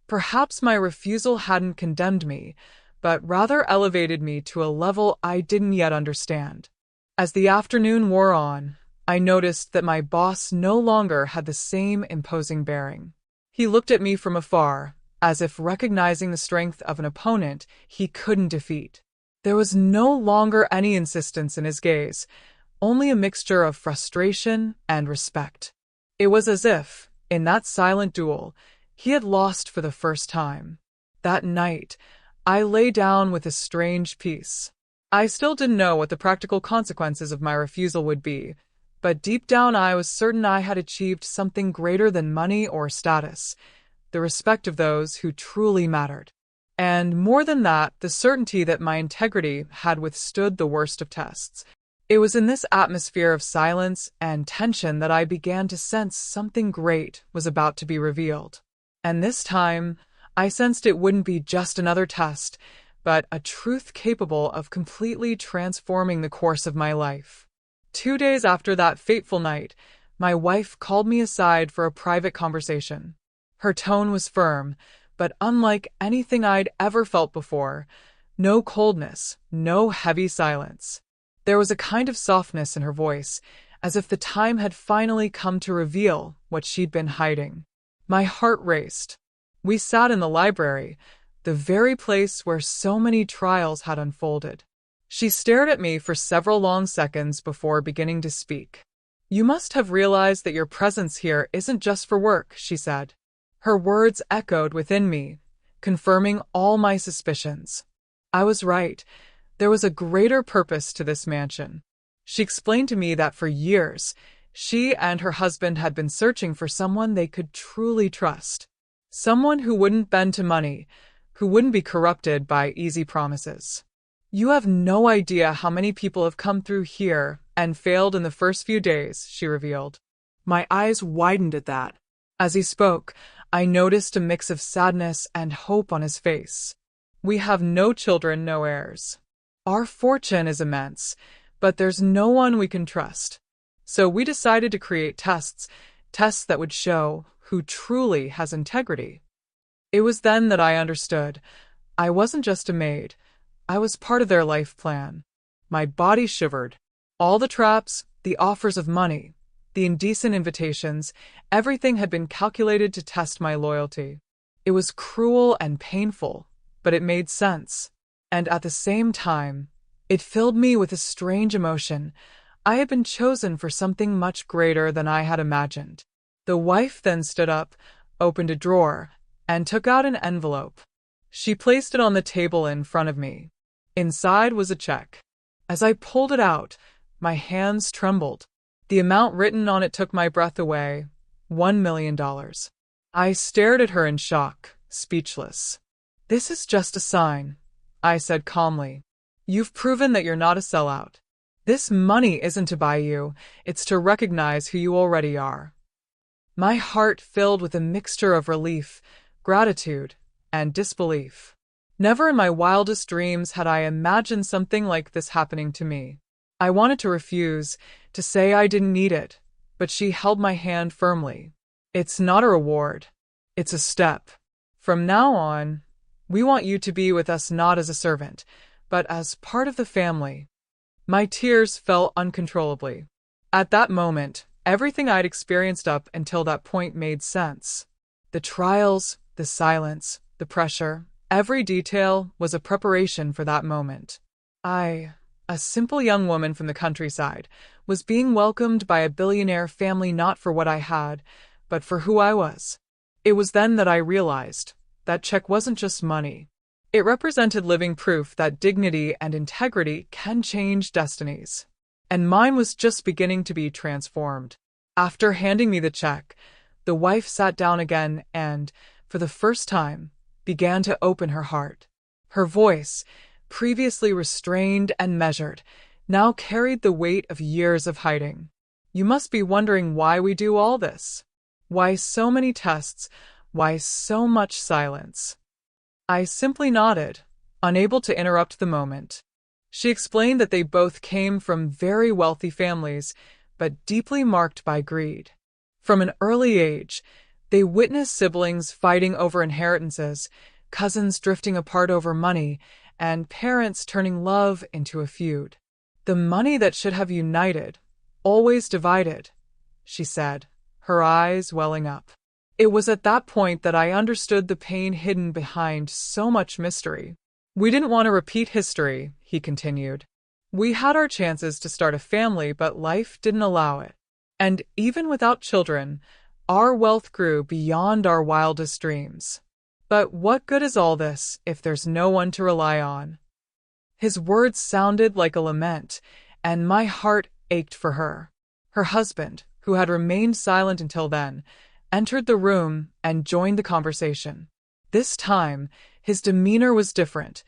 Perhaps my refusal hadn't condemned me, but rather elevated me to a level I didn't yet understand. As the afternoon wore on, I noticed that my boss no longer had the same imposing bearing. He looked at me from afar, as if recognizing the strength of an opponent he couldn't defeat. There was no longer any insistence in his gaze, only a mixture of frustration and respect. It was as if, in that silent duel, he had lost for the first time. That night, I lay down with a strange peace. I still didn't know what the practical consequences of my refusal would be, but deep down I was certain I had achieved something greater than money or status, the respect of those who truly mattered. And more than that, the certainty that my integrity had withstood the worst of tests. It was in this atmosphere of silence and tension that I began to sense something great was about to be revealed. And this time, I sensed it wouldn't be just another test, but a truth capable of completely transforming the course of my life. 2 days after that fateful night, my wife called me aside for a private conversation. Her tone was firm, but unlike anything I'd ever felt before. No coldness, no heavy silence. There was a kind of softness in her voice, as if the time had finally come to reveal what she'd been hiding. My heart raced. We sat in the library, the very place where so many trials had unfolded. She stared at me for several long seconds before beginning to speak. "You must have realized that your presence here isn't just for work," she said. Her words echoed within me, confirming all my suspicions. I was right. There was a greater purpose to this mansion. She explained to me that for years, she and her husband had been searching for someone they could truly trust. Someone who wouldn't bend to money, who wouldn't be corrupted by easy promises. "You have no idea how many people have come through here and failed in the first few days," she revealed. My eyes widened at that. As he spoke, I noticed a mix of sadness and hope on his face. "We have no children, no heirs. Our fortune is immense, but there's no one we can trust. So we decided to create tests that would show who truly has integrity." It was then that I understood. I wasn't just a maid. I was part of their life plan. My body shivered. All the traps, the offers of money, the indecent invitations, everything had been calculated to test my loyalty. It was cruel and painful, but it made sense. And at the same time, it filled me with a strange emotion. I had been chosen for something much greater than I had imagined. The wife then stood up, opened a drawer, and took out an envelope. She placed it on the table in front of me. Inside was a check. As I pulled it out, my hands trembled. The amount written on it took my breath away. $1 million. I stared at her in shock, speechless. "This is just a sign," I said calmly. "You've proven that you're not a sellout. This money isn't to buy you, it's to recognize who you already are." My heart filled with a mixture of relief, gratitude, and disbelief. Never in my wildest dreams had I imagined something like this happening to me. I wanted to refuse, to say I didn't need it, but she held my hand firmly. "It's not a reward. It's a step. From now on, we want you to be with us not as a servant, but as part of the family." My tears fell uncontrollably. At that moment, everything I'd experienced up until that point made sense. The trials, the silence, the pressure, every detail was a preparation for that moment. I, a simple young woman from the countryside, was being welcomed by a billionaire family not for what I had, but for who I was. It was then that I realized that check wasn't just money. It represented living proof that dignity and integrity can change destinies. And mine was just beginning to be transformed. After handing me the check, the wife sat down again and, for the first time, began to open her heart. Her voice, previously restrained and measured, now carried the weight of years of hiding. "You must be wondering why we do all this. Why so many tests? Why so much silence?" I simply nodded, unable to interrupt the moment. She explained that they both came from very wealthy families, but deeply marked by greed. From an early age, they witnessed siblings fighting over inheritances, cousins drifting apart over money, and parents turning love into a feud. "The money that should have united, always divided," she said, her eyes welling up. It was at that point that I understood the pain hidden behind so much mystery. "We didn't want to repeat history," he continued. "We had our chances to start a family, but life didn't allow it. And even without children, our wealth grew beyond our wildest dreams. But what good is all this if there's no one to rely on?" His words sounded like a lament, and my heart ached for her. Her husband, who had remained silent until then, entered the room and joined the conversation. This time, his demeanor was different.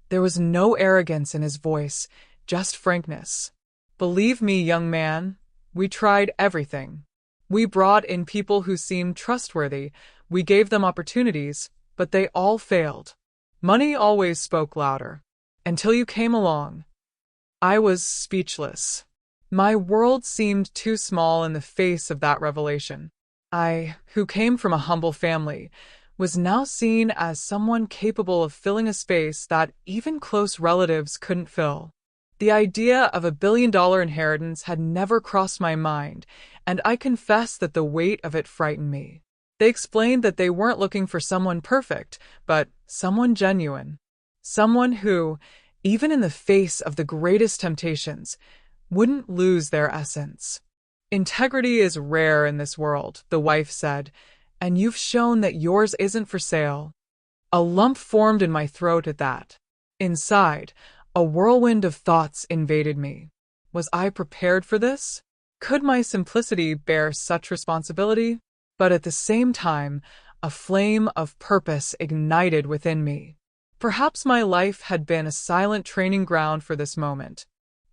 There was no arrogance in his voice, just frankness. "Believe me, young man, we tried everything. We brought in people who seemed trustworthy, we gave them opportunities, but they all failed. Money always spoke louder. Until you came along." I was speechless. My world seemed too small in the face of that revelation. I, who came from a humble family, was now seen as someone capable of filling a space that even close relatives couldn't fill. The idea of a billion-dollar inheritance had never crossed my mind, and I confess that the weight of it frightened me. They explained that they weren't looking for someone perfect, but someone genuine. Someone who, even in the face of the greatest temptations, wouldn't lose their essence. "Integrity is rare in this world," the wife said, "and you've shown that yours isn't for sale." A lump formed in my throat at that. Inside, a whirlwind of thoughts invaded me. Was I prepared for this? Could my simplicity bear such responsibility? But at the same time, a flame of purpose ignited within me. Perhaps my life had been a silent training ground for this moment.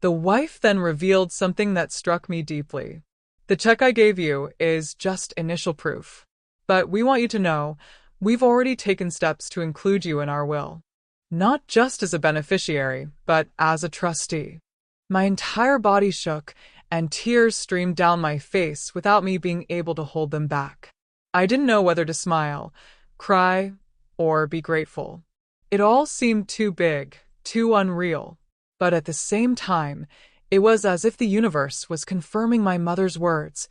The wife then revealed something that struck me deeply. "The check I gave you is just initial proof. But we want you to know, we've already taken steps to include you in our will. Not just as a beneficiary, but as a trustee." My entire body shook, and tears streamed down my face without me being able to hold them back. I didn't know whether to smile, cry, or be grateful. It all seemed too big, too unreal. But at the same time, it was as if the universe was confirming my mother's words.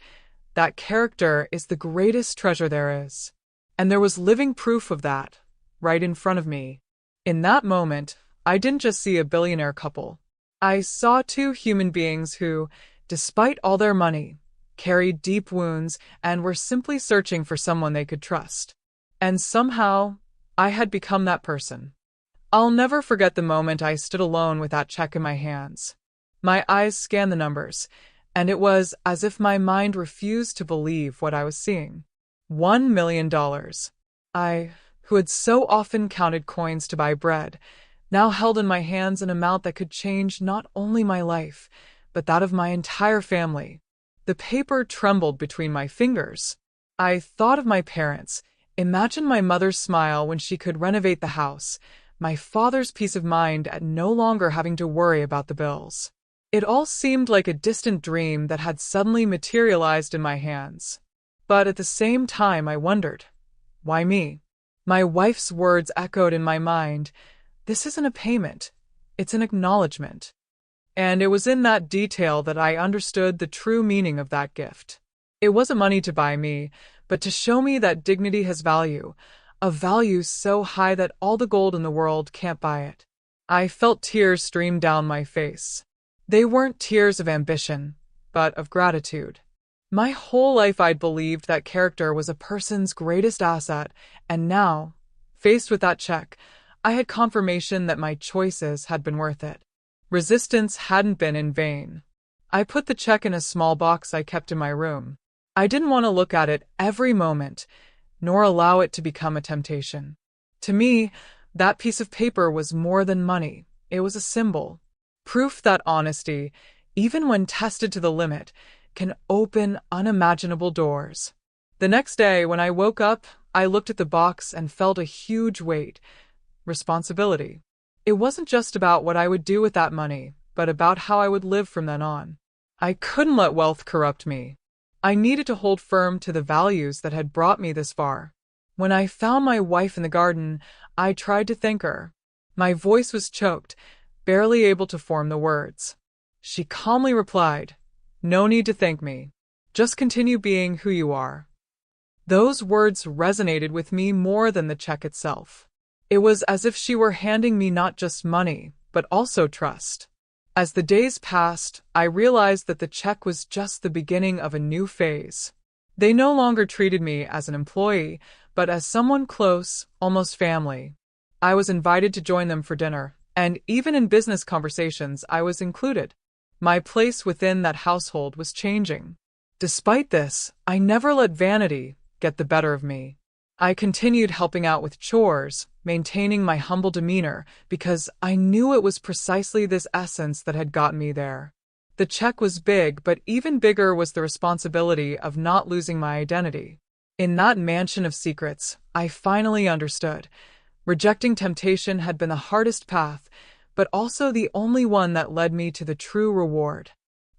That character is the greatest treasure there is. And there was living proof of that, right in front of me. In that moment, I didn't just see a billionaire couple. I saw two human beings who, despite all their money, carried deep wounds and were simply searching for someone they could trust. And somehow, I had become that person. I'll never forget the moment I stood alone with that check in my hands. My eyes scanned the numbers, and it was as if my mind refused to believe what I was seeing. $1 million. I, who had so often counted coins to buy bread, now held in my hands an amount that could change not only my life, but that of my entire family. The paper trembled between my fingers. I thought of my parents, imagined my mother's smile when she could renovate the house, my father's peace of mind at no longer having to worry about the bills. It all seemed like a distant dream that had suddenly materialized in my hands. But at the same time I wondered, why me? My wife's words echoed in my mind. This isn't a payment, it's an acknowledgement. And it was in that detail that I understood the true meaning of that gift. It wasn't money to buy me, but to show me that dignity has value, a value so high that all the gold in the world can't buy it. I felt tears stream down my face. They weren't tears of ambition, but of gratitude. My whole life I'd believed that character was a person's greatest asset, and now, faced with that check, I had confirmation that my choices had been worth it. Resistance hadn't been in vain. I put the check in a small box I kept in my room. I didn't want to look at it every moment, nor allow it to become a temptation. To me, that piece of paper was more than money. It was a symbol. Proof that honesty, even when tested to the limit, can open unimaginable doors. The next day, when I woke up, I looked at the box and felt a huge weight. Responsibility. It wasn't just about what I would do with that money, but about how I would live from then on. I couldn't let wealth corrupt me. I needed to hold firm to the values that had brought me this far. When I found my wife in the garden, I tried to thank her. My voice was choked, barely able to form the words. She calmly replied, "No need to thank me. Just continue being who you are." Those words resonated with me more than the check itself. It was as if she were handing me not just money, but also trust. As the days passed, I realized that the check was just the beginning of a new phase. They no longer treated me as an employee, but as someone close, almost family. I was invited to join them for dinner, and even in business conversations I was included. My place within that household was changing. Despite this, I never let vanity get the better of me. I continued helping out with chores, maintaining my humble demeanor, because I knew it was precisely this essence that had gotten me there. The check was big, but even bigger was the responsibility of not losing my identity. In that mansion of secrets, I finally understood. Rejecting temptation had been the hardest path, but also the only one that led me to the true reward.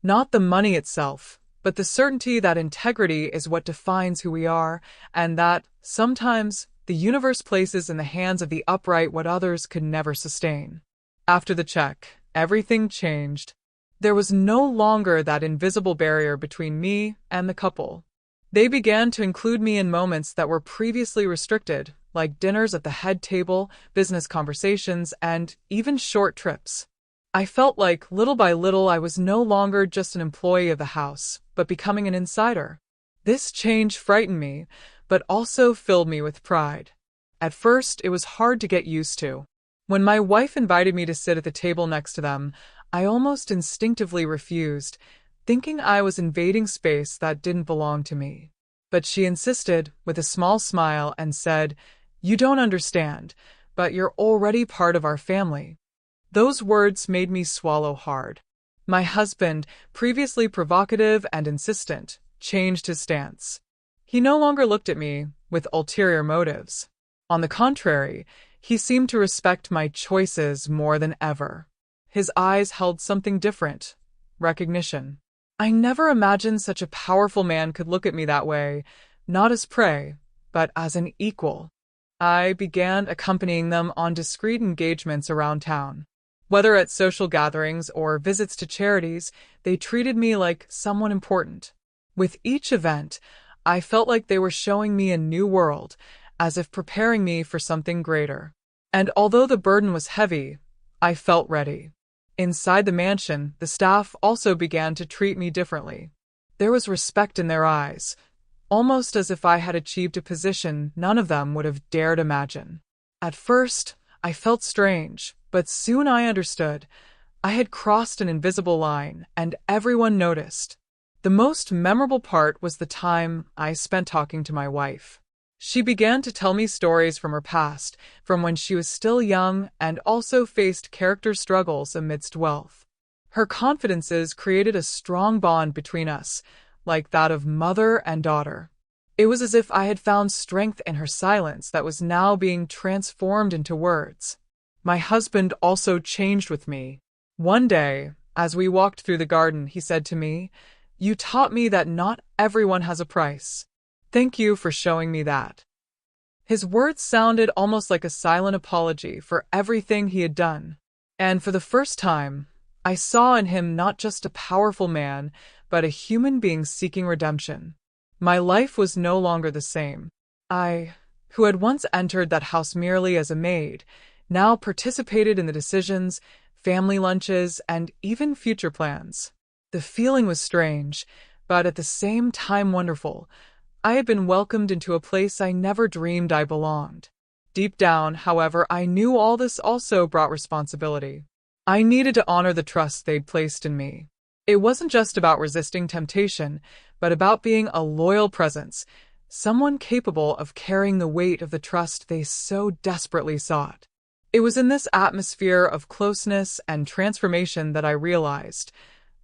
Not the money itself, but the certainty that integrity is what defines who we are, and that, sometimes, the universe places in the hands of the upright what others could never sustain. After the check, everything changed. There was no longer that invisible barrier between me and the couple. They began to include me in moments that were previously restricted, like dinners at the head table, business conversations, and even short trips. I felt like, little by little, I was no longer just an employee of the house, but becoming an insider. This change frightened me, but also filled me with pride. At first, it was hard to get used to. When my wife invited me to sit at the table next to them, I almost instinctively refused, thinking I was invading space that didn't belong to me. But she insisted, with a small smile, and said, "You don't understand, but you're already part of our family." Those words made me swallow hard. My husband, previously provocative and insistent, changed his stance. He no longer looked at me with ulterior motives. On the contrary, he seemed to respect my choices more than ever. His eyes held something different: recognition. I never imagined such a powerful man could look at me that way, not as prey, but as an equal. I began accompanying them on discreet engagements around town. Whether at social gatherings or visits to charities, they treated me like someone important. With each event, I felt like they were showing me a new world, as if preparing me for something greater. And although the burden was heavy, I felt ready. Inside the mansion, the staff also began to treat me differently. There was respect in their eyes, almost as if I had achieved a position none of them would have dared imagine. At first, I felt strange, but soon I understood. I had crossed an invisible line, and everyone noticed. The most memorable part was the time I spent talking to my wife. She began to tell me stories from her past, from when she was still young and also faced character struggles amidst wealth. Her confidences created a strong bond between us, like that of mother and daughter. It was as if I had found strength in her silence that was now being transformed into words. My husband also changed with me. One day, as we walked through the garden, he said to me, "You taught me that not everyone has a price. Thank you for showing me that." His words sounded almost like a silent apology for everything he had done. And for the first time, I saw in him not just a powerful man, but a human being seeking redemption. My life was no longer the same. I, who had once entered that house merely as a maid, now participated in the decisions, family lunches, and even future plans. The feeling was strange, but at the same time wonderful. I had been welcomed into a place I never dreamed I belonged. Deep down, however, I knew all this also brought responsibility. I needed to honor the trust they'd placed in me. It wasn't just about resisting temptation, but about being a loyal presence, someone capable of carrying the weight of the trust they so desperately sought. It was in this atmosphere of closeness and transformation that I realized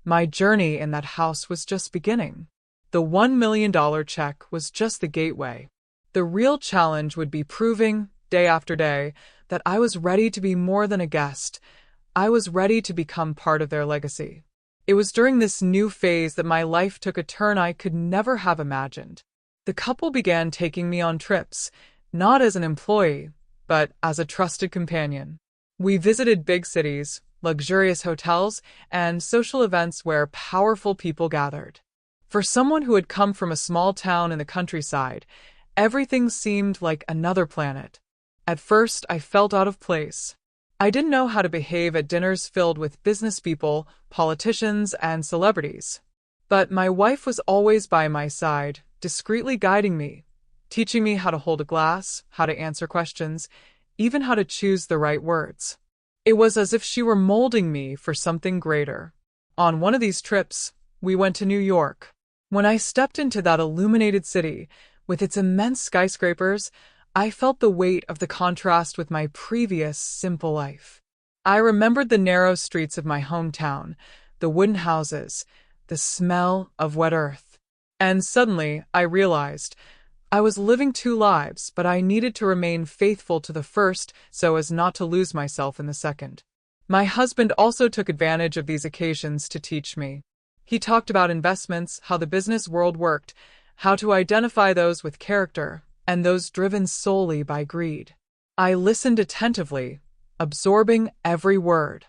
my journey in that house was just beginning. The $1 million check was just the gateway. The real challenge would be proving, day after day, that I was ready to be more than a guest. I was ready to become part of their legacy. It was during this new phase that my life took a turn I could never have imagined. The couple began taking me on trips, not as an employee, but as a trusted companion. We visited big cities, luxurious hotels, and social events where powerful people gathered. For someone who had come from a small town in the countryside, everything seemed like another planet. At first, I felt out of place. I didn't know how to behave at dinners filled with business people, politicians, and celebrities. But my wife was always by my side, discreetly guiding me, teaching me how to hold a glass, how to answer questions, even how to choose the right words. It was as if she were molding me for something greater. On one of these trips, we went to New York. When I stepped into that illuminated city, with its immense skyscrapers, I felt the weight of the contrast with my previous simple life. I remembered the narrow streets of my hometown, the wooden houses, the smell of wet earth. And suddenly, I realized I was living two lives, but I needed to remain faithful to the first so as not to lose myself in the second. My husband also took advantage of these occasions to teach me. He talked about investments, how the business world worked, how to identify those with character, and those driven solely by greed. I listened attentively, absorbing every word.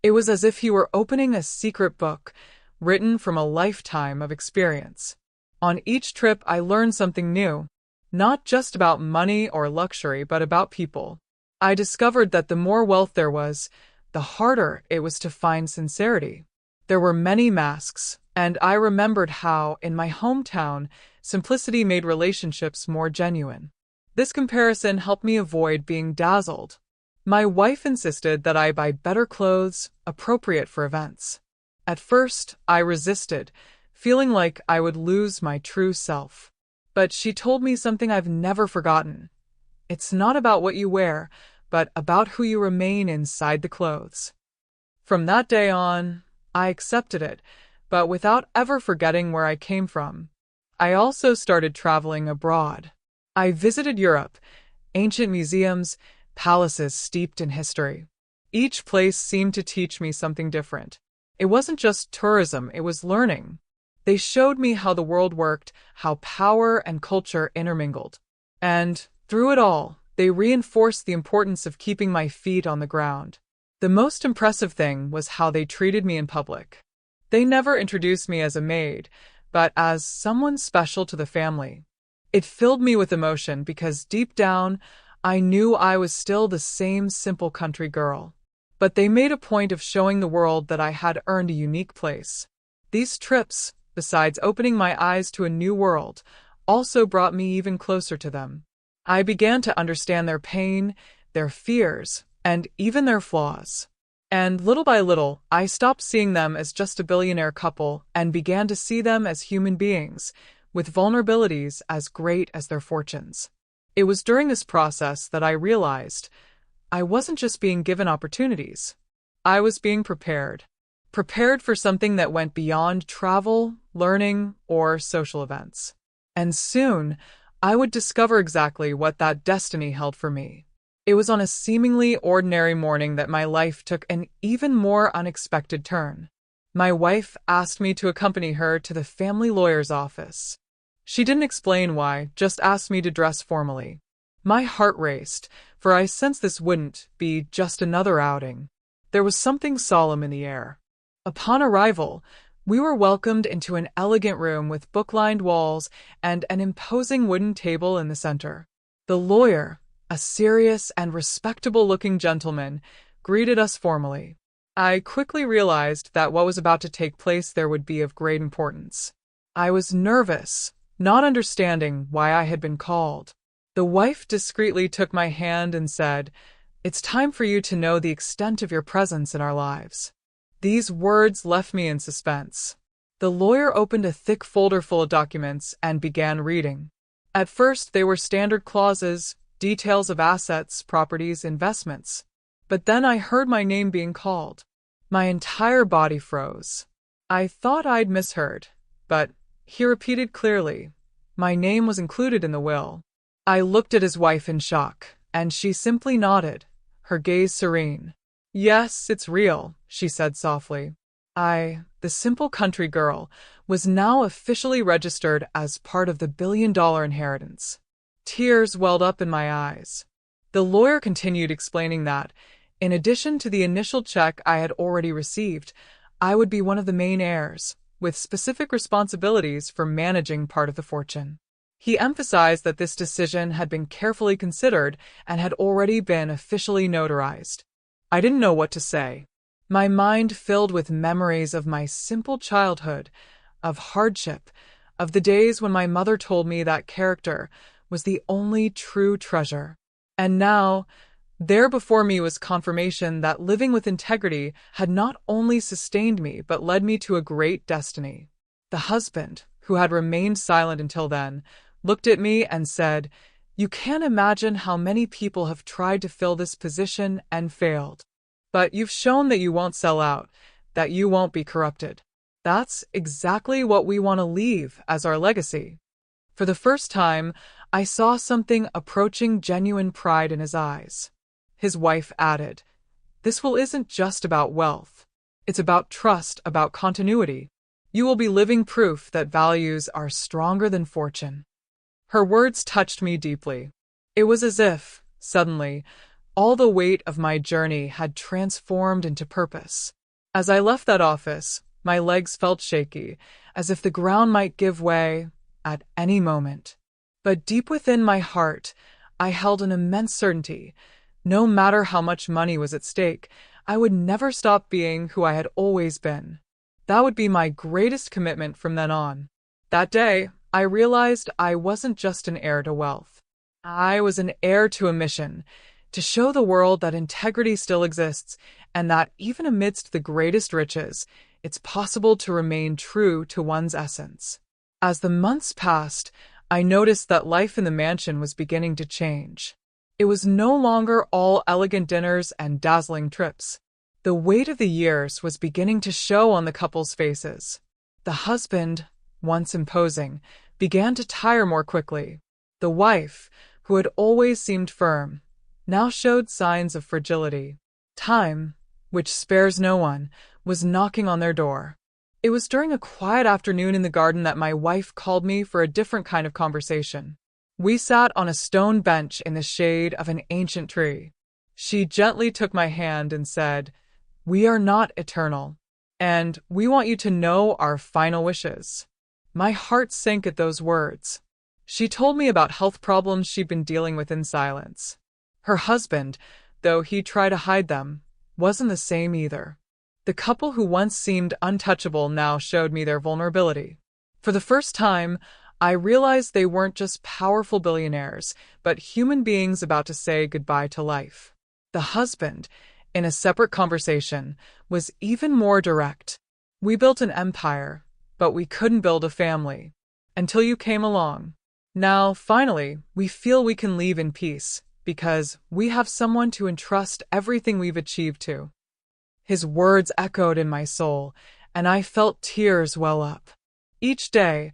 It was as if he were opening a secret book, written from a lifetime of experience. On each trip, I learned something new, not just about money or luxury, but about people. I discovered that the more wealth there was, the harder it was to find sincerity. There were many masks, and I remembered how, in my hometown, simplicity made relationships more genuine. This comparison helped me avoid being dazzled. My wife insisted that I buy better clothes, appropriate for events. At first, I resisted, feeling like I would lose my true self. But she told me something I've never forgotten. It's not about what you wear, but about who you remain inside the clothes. From that day on, I accepted it, but without ever forgetting where I came from. I also started traveling abroad. I visited Europe, ancient museums, palaces steeped in history. Each place seemed to teach me something different. It wasn't just tourism, it was learning. They showed me how the world worked, how power and culture intermingled. And, through it all, they reinforced the importance of keeping my feet on the ground. The most impressive thing was how they treated me in public. They never introduced me as a maid, but as someone special to the family. It filled me with emotion because deep down, I knew I was still the same simple country girl. But they made a point of showing the world that I had earned a unique place. These trips, besides opening my eyes to a new world, also brought me even closer to them. I began to understand their pain, their fears, and even their flaws. And little by little, I stopped seeing them as just a billionaire couple and began to see them as human beings, with vulnerabilities as great as their fortunes. It was during this process that I realized I wasn't just being given opportunities. I was being prepared. Prepared for something that went beyond travel, learning, or social events. And soon, I would discover exactly what that destiny held for me. It was on a seemingly ordinary morning that my life took an even more unexpected turn. My wife asked me to accompany her to the family lawyer's office. She didn't explain why, just asked me to dress formally. My heart raced, for I sensed this wouldn't be just another outing. There was something solemn in the air. Upon arrival, we were welcomed into an elegant room with book-lined walls and an imposing wooden table in the center. The lawyer, a serious and respectable-looking gentleman, greeted us formally. I quickly realized that what was about to take place there would be of great importance. I was nervous, not understanding why I had been called. The wife discreetly took my hand and said, "It's time for you to know the extent of your presence in our lives." These words left me in suspense. The lawyer opened a thick folder full of documents and began reading. At first, they were standard clauses, details of assets, properties, investments. But then I heard my name being called. My entire body froze. I thought I'd misheard, but he repeated clearly, my name was included in the will. I looked at his wife in shock, and she simply nodded, her gaze serene. "Yes, it's real," she said softly. I, the simple country girl, was now officially registered as part of the billion-dollar inheritance. Tears welled up in my eyes. The lawyer continued explaining that, in addition to the initial check I had already received, I would be one of the main heirs, with specific responsibilities for managing part of the fortune. He emphasized that this decision had been carefully considered and had already been officially notarized. I didn't know what to say. My mind filled with memories of my simple childhood, of hardship, of the days when my mother told me that character was the only true treasure. And now, there before me was confirmation that living with integrity had not only sustained me but led me to a great destiny. The husband, who had remained silent until then, looked at me and said, "You can't imagine how many people have tried to fill this position and failed. But you've shown that you won't sell out, that you won't be corrupted. That's exactly what we want to leave as our legacy." For the first time, I saw something approaching genuine pride in his eyes. His wife added, "This will isn't just about wealth. It's about trust, about continuity. You will be living proof that values are stronger than fortune." Her words touched me deeply. It was as if, suddenly, all the weight of my journey had transformed into purpose. As I left that office, my legs felt shaky, as if the ground might give way at any moment. But deep within my heart, I held an immense certainty. No matter how much money was at stake, I would never stop being who I had always been. That would be my greatest commitment from then on. That day, I realized I wasn't just an heir to wealth. I was an heir to a mission, to show the world that integrity still exists and that even amidst the greatest riches, it's possible to remain true to one's essence. As the months passed, I noticed that life in the mansion was beginning to change. It was no longer all elegant dinners and dazzling trips. The weight of the years was beginning to show on the couple's faces. The husband, once imposing, began to tire more quickly. The wife, who had always seemed firm, now showed signs of fragility. Time, which spares no one, was knocking on their door. It was during a quiet afternoon in the garden that my wife called me for a different kind of conversation. We sat on a stone bench in the shade of an ancient tree. She gently took my hand and said, "We are not eternal, and we want you to know our final wishes." My heart sank at those words. She told me about health problems she'd been dealing with in silence. Her husband, though he tried to hide them, wasn't the same either. The couple who once seemed untouchable now showed me their vulnerability. For the first time, I realized they weren't just powerful billionaires, but human beings about to say goodbye to life. The husband, in a separate conversation, was even more direct. "We built an empire, but we couldn't build a family. Until you came along. Now, finally, we feel we can leave in peace, because we have someone to entrust everything we've achieved to." His words echoed in my soul, and I felt tears well up. Each day,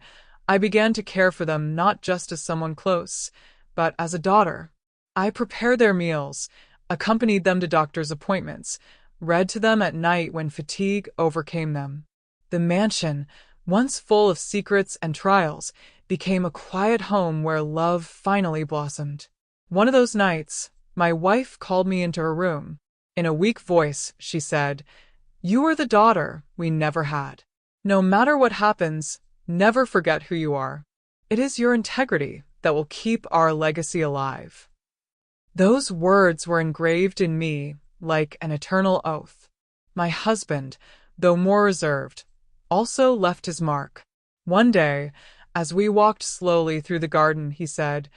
I began to care for them not just as someone close, but as a daughter. I prepared their meals, accompanied them to doctor's appointments, read to them at night when fatigue overcame them. The mansion, once full of secrets and trials, became a quiet home where love finally blossomed. One of those nights, my wife called me into her room. In a weak voice, she said, "You are the daughter we never had. No matter what happens, never forget who you are. It is your integrity that will keep our legacy alive." Those words were engraved in me like an eternal oath. My husband, though more reserved, also left his mark. One day, as we walked slowly through the garden, he said,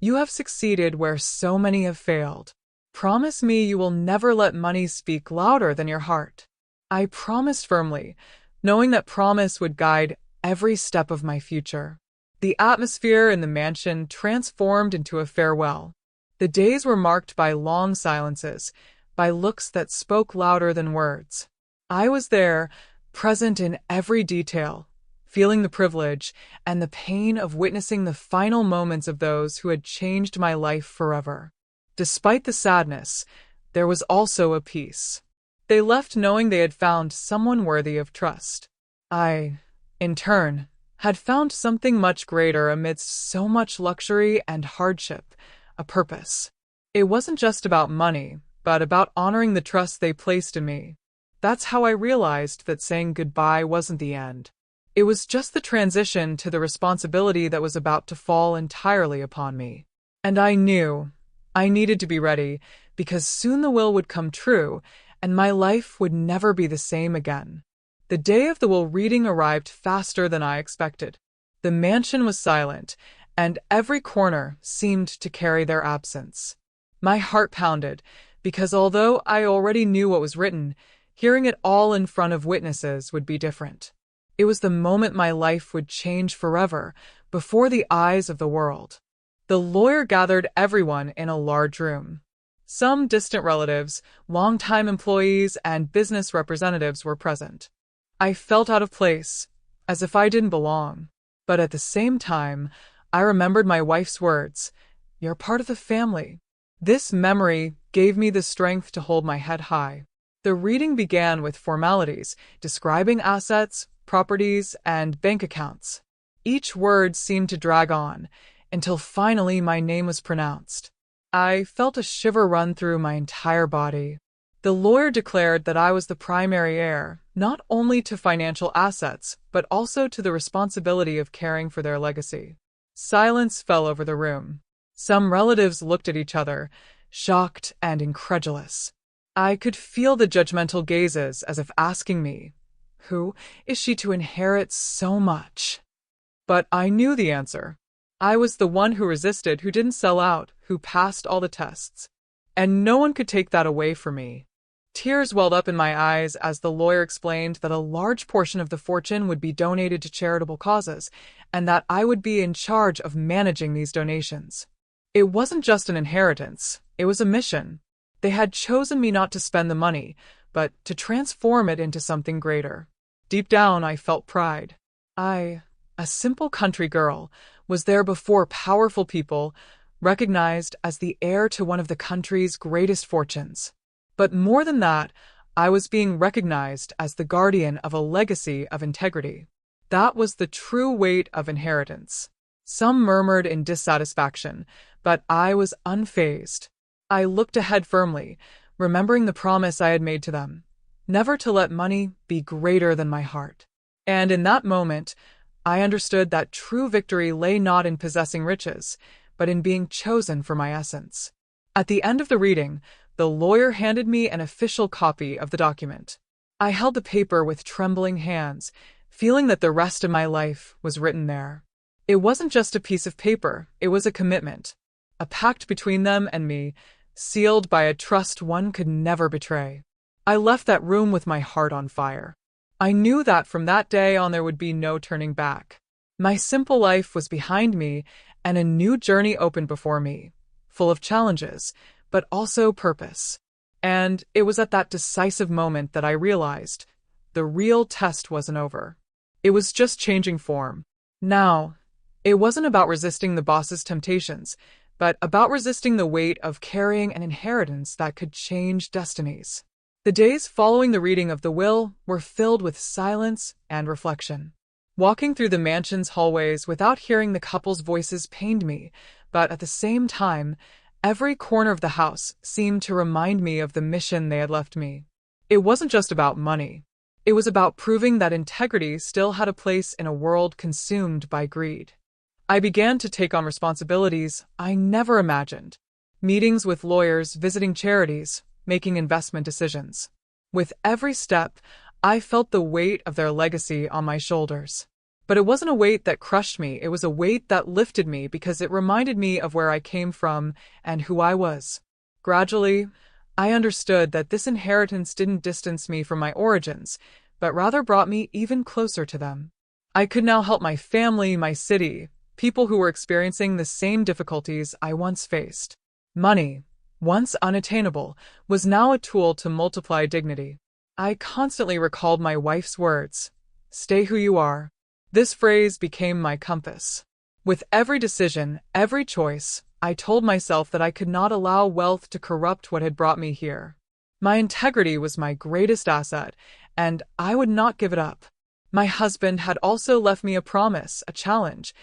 "You have succeeded where so many have failed. Promise me you will never let money speak louder than your heart." I promised firmly, knowing that promise would guide every step of my future. The atmosphere in the mansion transformed into a farewell. The days were marked by long silences, by looks that spoke louder than words. I was there, present in every detail, feeling the privilege and the pain of witnessing the final moments of those who had changed my life forever. Despite the sadness, there was also a peace. They left knowing they had found someone worthy of trust. I, in turn, had found something much greater amidst so much luxury and hardship, a purpose. It wasn't just about money, but about honoring the trust they placed in me. That's how I realized that saying goodbye wasn't the end. It was just the transition to the responsibility that was about to fall entirely upon me. And I knew I needed to be ready, because soon the will would come true, and my life would never be the same again. The day of the will reading arrived faster than I expected. The mansion was silent, and every corner seemed to carry their absence. My heart pounded, because although I already knew what was written, hearing it all in front of witnesses would be different. It was the moment my life would change forever, before the eyes of the world. The lawyer gathered everyone in a large room. Some distant relatives, longtime employees, and business representatives were present. I felt out of place, as if I didn't belong. But at the same time, I remembered my wife's words, "You're part of the family." This memory gave me the strength to hold my head high. The reading began with formalities, describing assets, properties, and bank accounts. Each word seemed to drag on, until finally my name was pronounced. I felt a shiver run through my entire body. The lawyer declared that I was the primary heir, not only to financial assets, but also to the responsibility of caring for their legacy. Silence fell over the room. Some relatives looked at each other, shocked and incredulous. I could feel the judgmental gazes as if asking me, "Who is she to inherit so much?" But I knew the answer. I was the one who resisted, who didn't sell out, who passed all the tests. And no one could take that away from me. Tears welled up in my eyes as the lawyer explained that a large portion of the fortune would be donated to charitable causes, and that I would be in charge of managing these donations. It wasn't just an inheritance, it was a mission. They had chosen me not to spend the money, but to transform it into something greater. Deep down, I felt pride. I, a simple country girl, was there before powerful people, recognized as the heir to one of the country's greatest fortunes. But more than that, I was being recognized as the guardian of a legacy of integrity. That was the true weight of inheritance. Some murmured in dissatisfaction, but I was unfazed. I looked ahead firmly, remembering the promise I had made to them, never to let money be greater than my heart. And in that moment, I understood that true victory lay not in possessing riches, but in being chosen for my essence. At the end of the reading, the lawyer handed me an official copy of the document. I held the paper with trembling hands, feeling that the rest of my life was written there. It wasn't just a piece of paper, it was a commitment, a pact between them and me, sealed by a trust one could never betray. I left that room with my heart on fire. I knew that from that day on there would be no turning back. My simple life was behind me, and a new journey opened before me, full of challenges, but also purpose. And it was at that decisive moment that I realized the real test wasn't over. It was just changing form. Now, it wasn't about resisting the boss's temptations, but about resisting the weight of carrying an inheritance that could change destinies. The days following the reading of the will were filled with silence and reflection. Walking through the mansion's hallways without hearing the couple's voices pained me, but at the same time, Every corner of the house seemed to remind me of the mission they had left me. It wasn't just about money. It was about proving that integrity still had a place in a world consumed by greed. I began to take on responsibilities I never imagined. Meetings with lawyers, visiting charities, making investment decisions. With every step, I felt the weight of their legacy on my shoulders. But it wasn't a weight that crushed me, it was a weight that lifted me because it reminded me of where I came from and who I was. Gradually, I understood that this inheritance didn't distance me from my origins, but rather brought me even closer to them. I could now help my family, my city, people who were experiencing the same difficulties I once faced. Money, once unattainable, was now a tool to multiply dignity. I constantly recalled my wife's words, "Stay who you are." This phrase became my compass. With every decision, every choice, I told myself that I could not allow wealth to corrupt what had brought me here. My integrity was my greatest asset, and I would not give it up. My husband had also left me a promise, a challenge,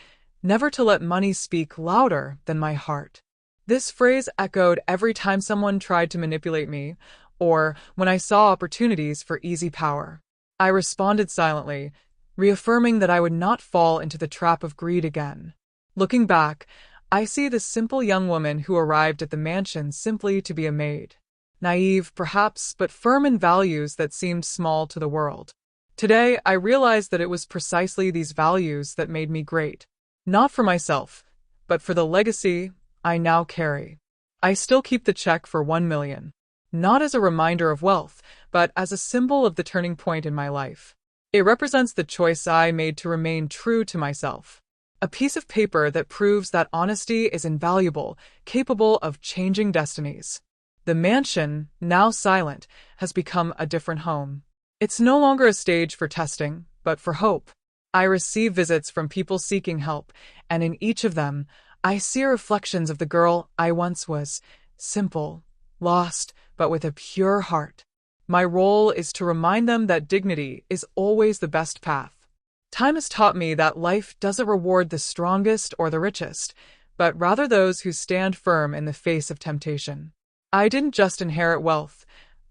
never to let money speak louder than my heart. This phrase echoed every time someone tried to manipulate me, or when I saw opportunities for easy power. I responded silently, reaffirming that I would not fall into the trap of greed again. Looking back, I see the simple young woman who arrived at the mansion simply to be a maid. Naive, perhaps, but firm in values that seemed small to the world. Today, I realize that it was precisely these values that made me great. Not for myself, but for the legacy I now carry. I still keep the check for 1 million. Not as a reminder of wealth, but as a symbol of the turning point in my life. It represents the choice I made to remain true to myself. A piece of paper that proves that honesty is invaluable, capable of changing destinies. The mansion, now silent, has become a different home. It's no longer a stage for testing, but for hope. I receive visits from people seeking help, and in each of them, I see reflections of the girl I once was, simple, lost, but with a pure heart. My role is to remind them that dignity is always the best path. Time has taught me that life doesn't reward the strongest or the richest, but rather those who stand firm in the face of temptation. I didn't just inherit wealth,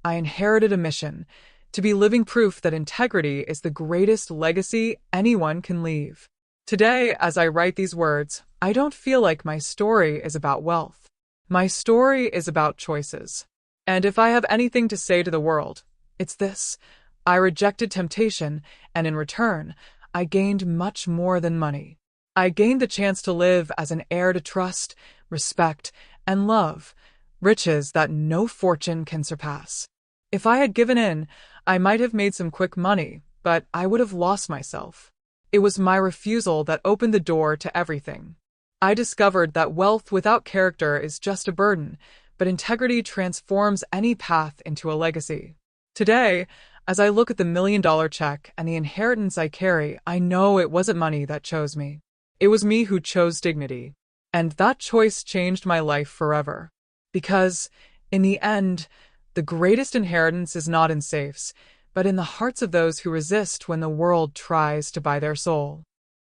I inherited a mission, to be living proof that integrity is the greatest legacy anyone can leave. Today, as I write these words, I don't feel like my story is about wealth. My story is about choices. And if I have anything to say to the world, it's this. I rejected temptation, and in return, I gained much more than money. I gained the chance to live as an heir to trust, respect, and love, riches that no fortune can surpass. If I had given in, I might have made some quick money, but I would have lost myself. It was my refusal that opened the door to everything. I discovered that wealth without character is just a burden, but integrity transforms any path into a legacy. Today, as I look at the $1 million check and the inheritance I carry, I know it wasn't money that chose me. It was me who chose dignity. And that choice changed my life forever. Because, in the end, the greatest inheritance is not in safes, but in the hearts of those who resist when the world tries to buy their soul.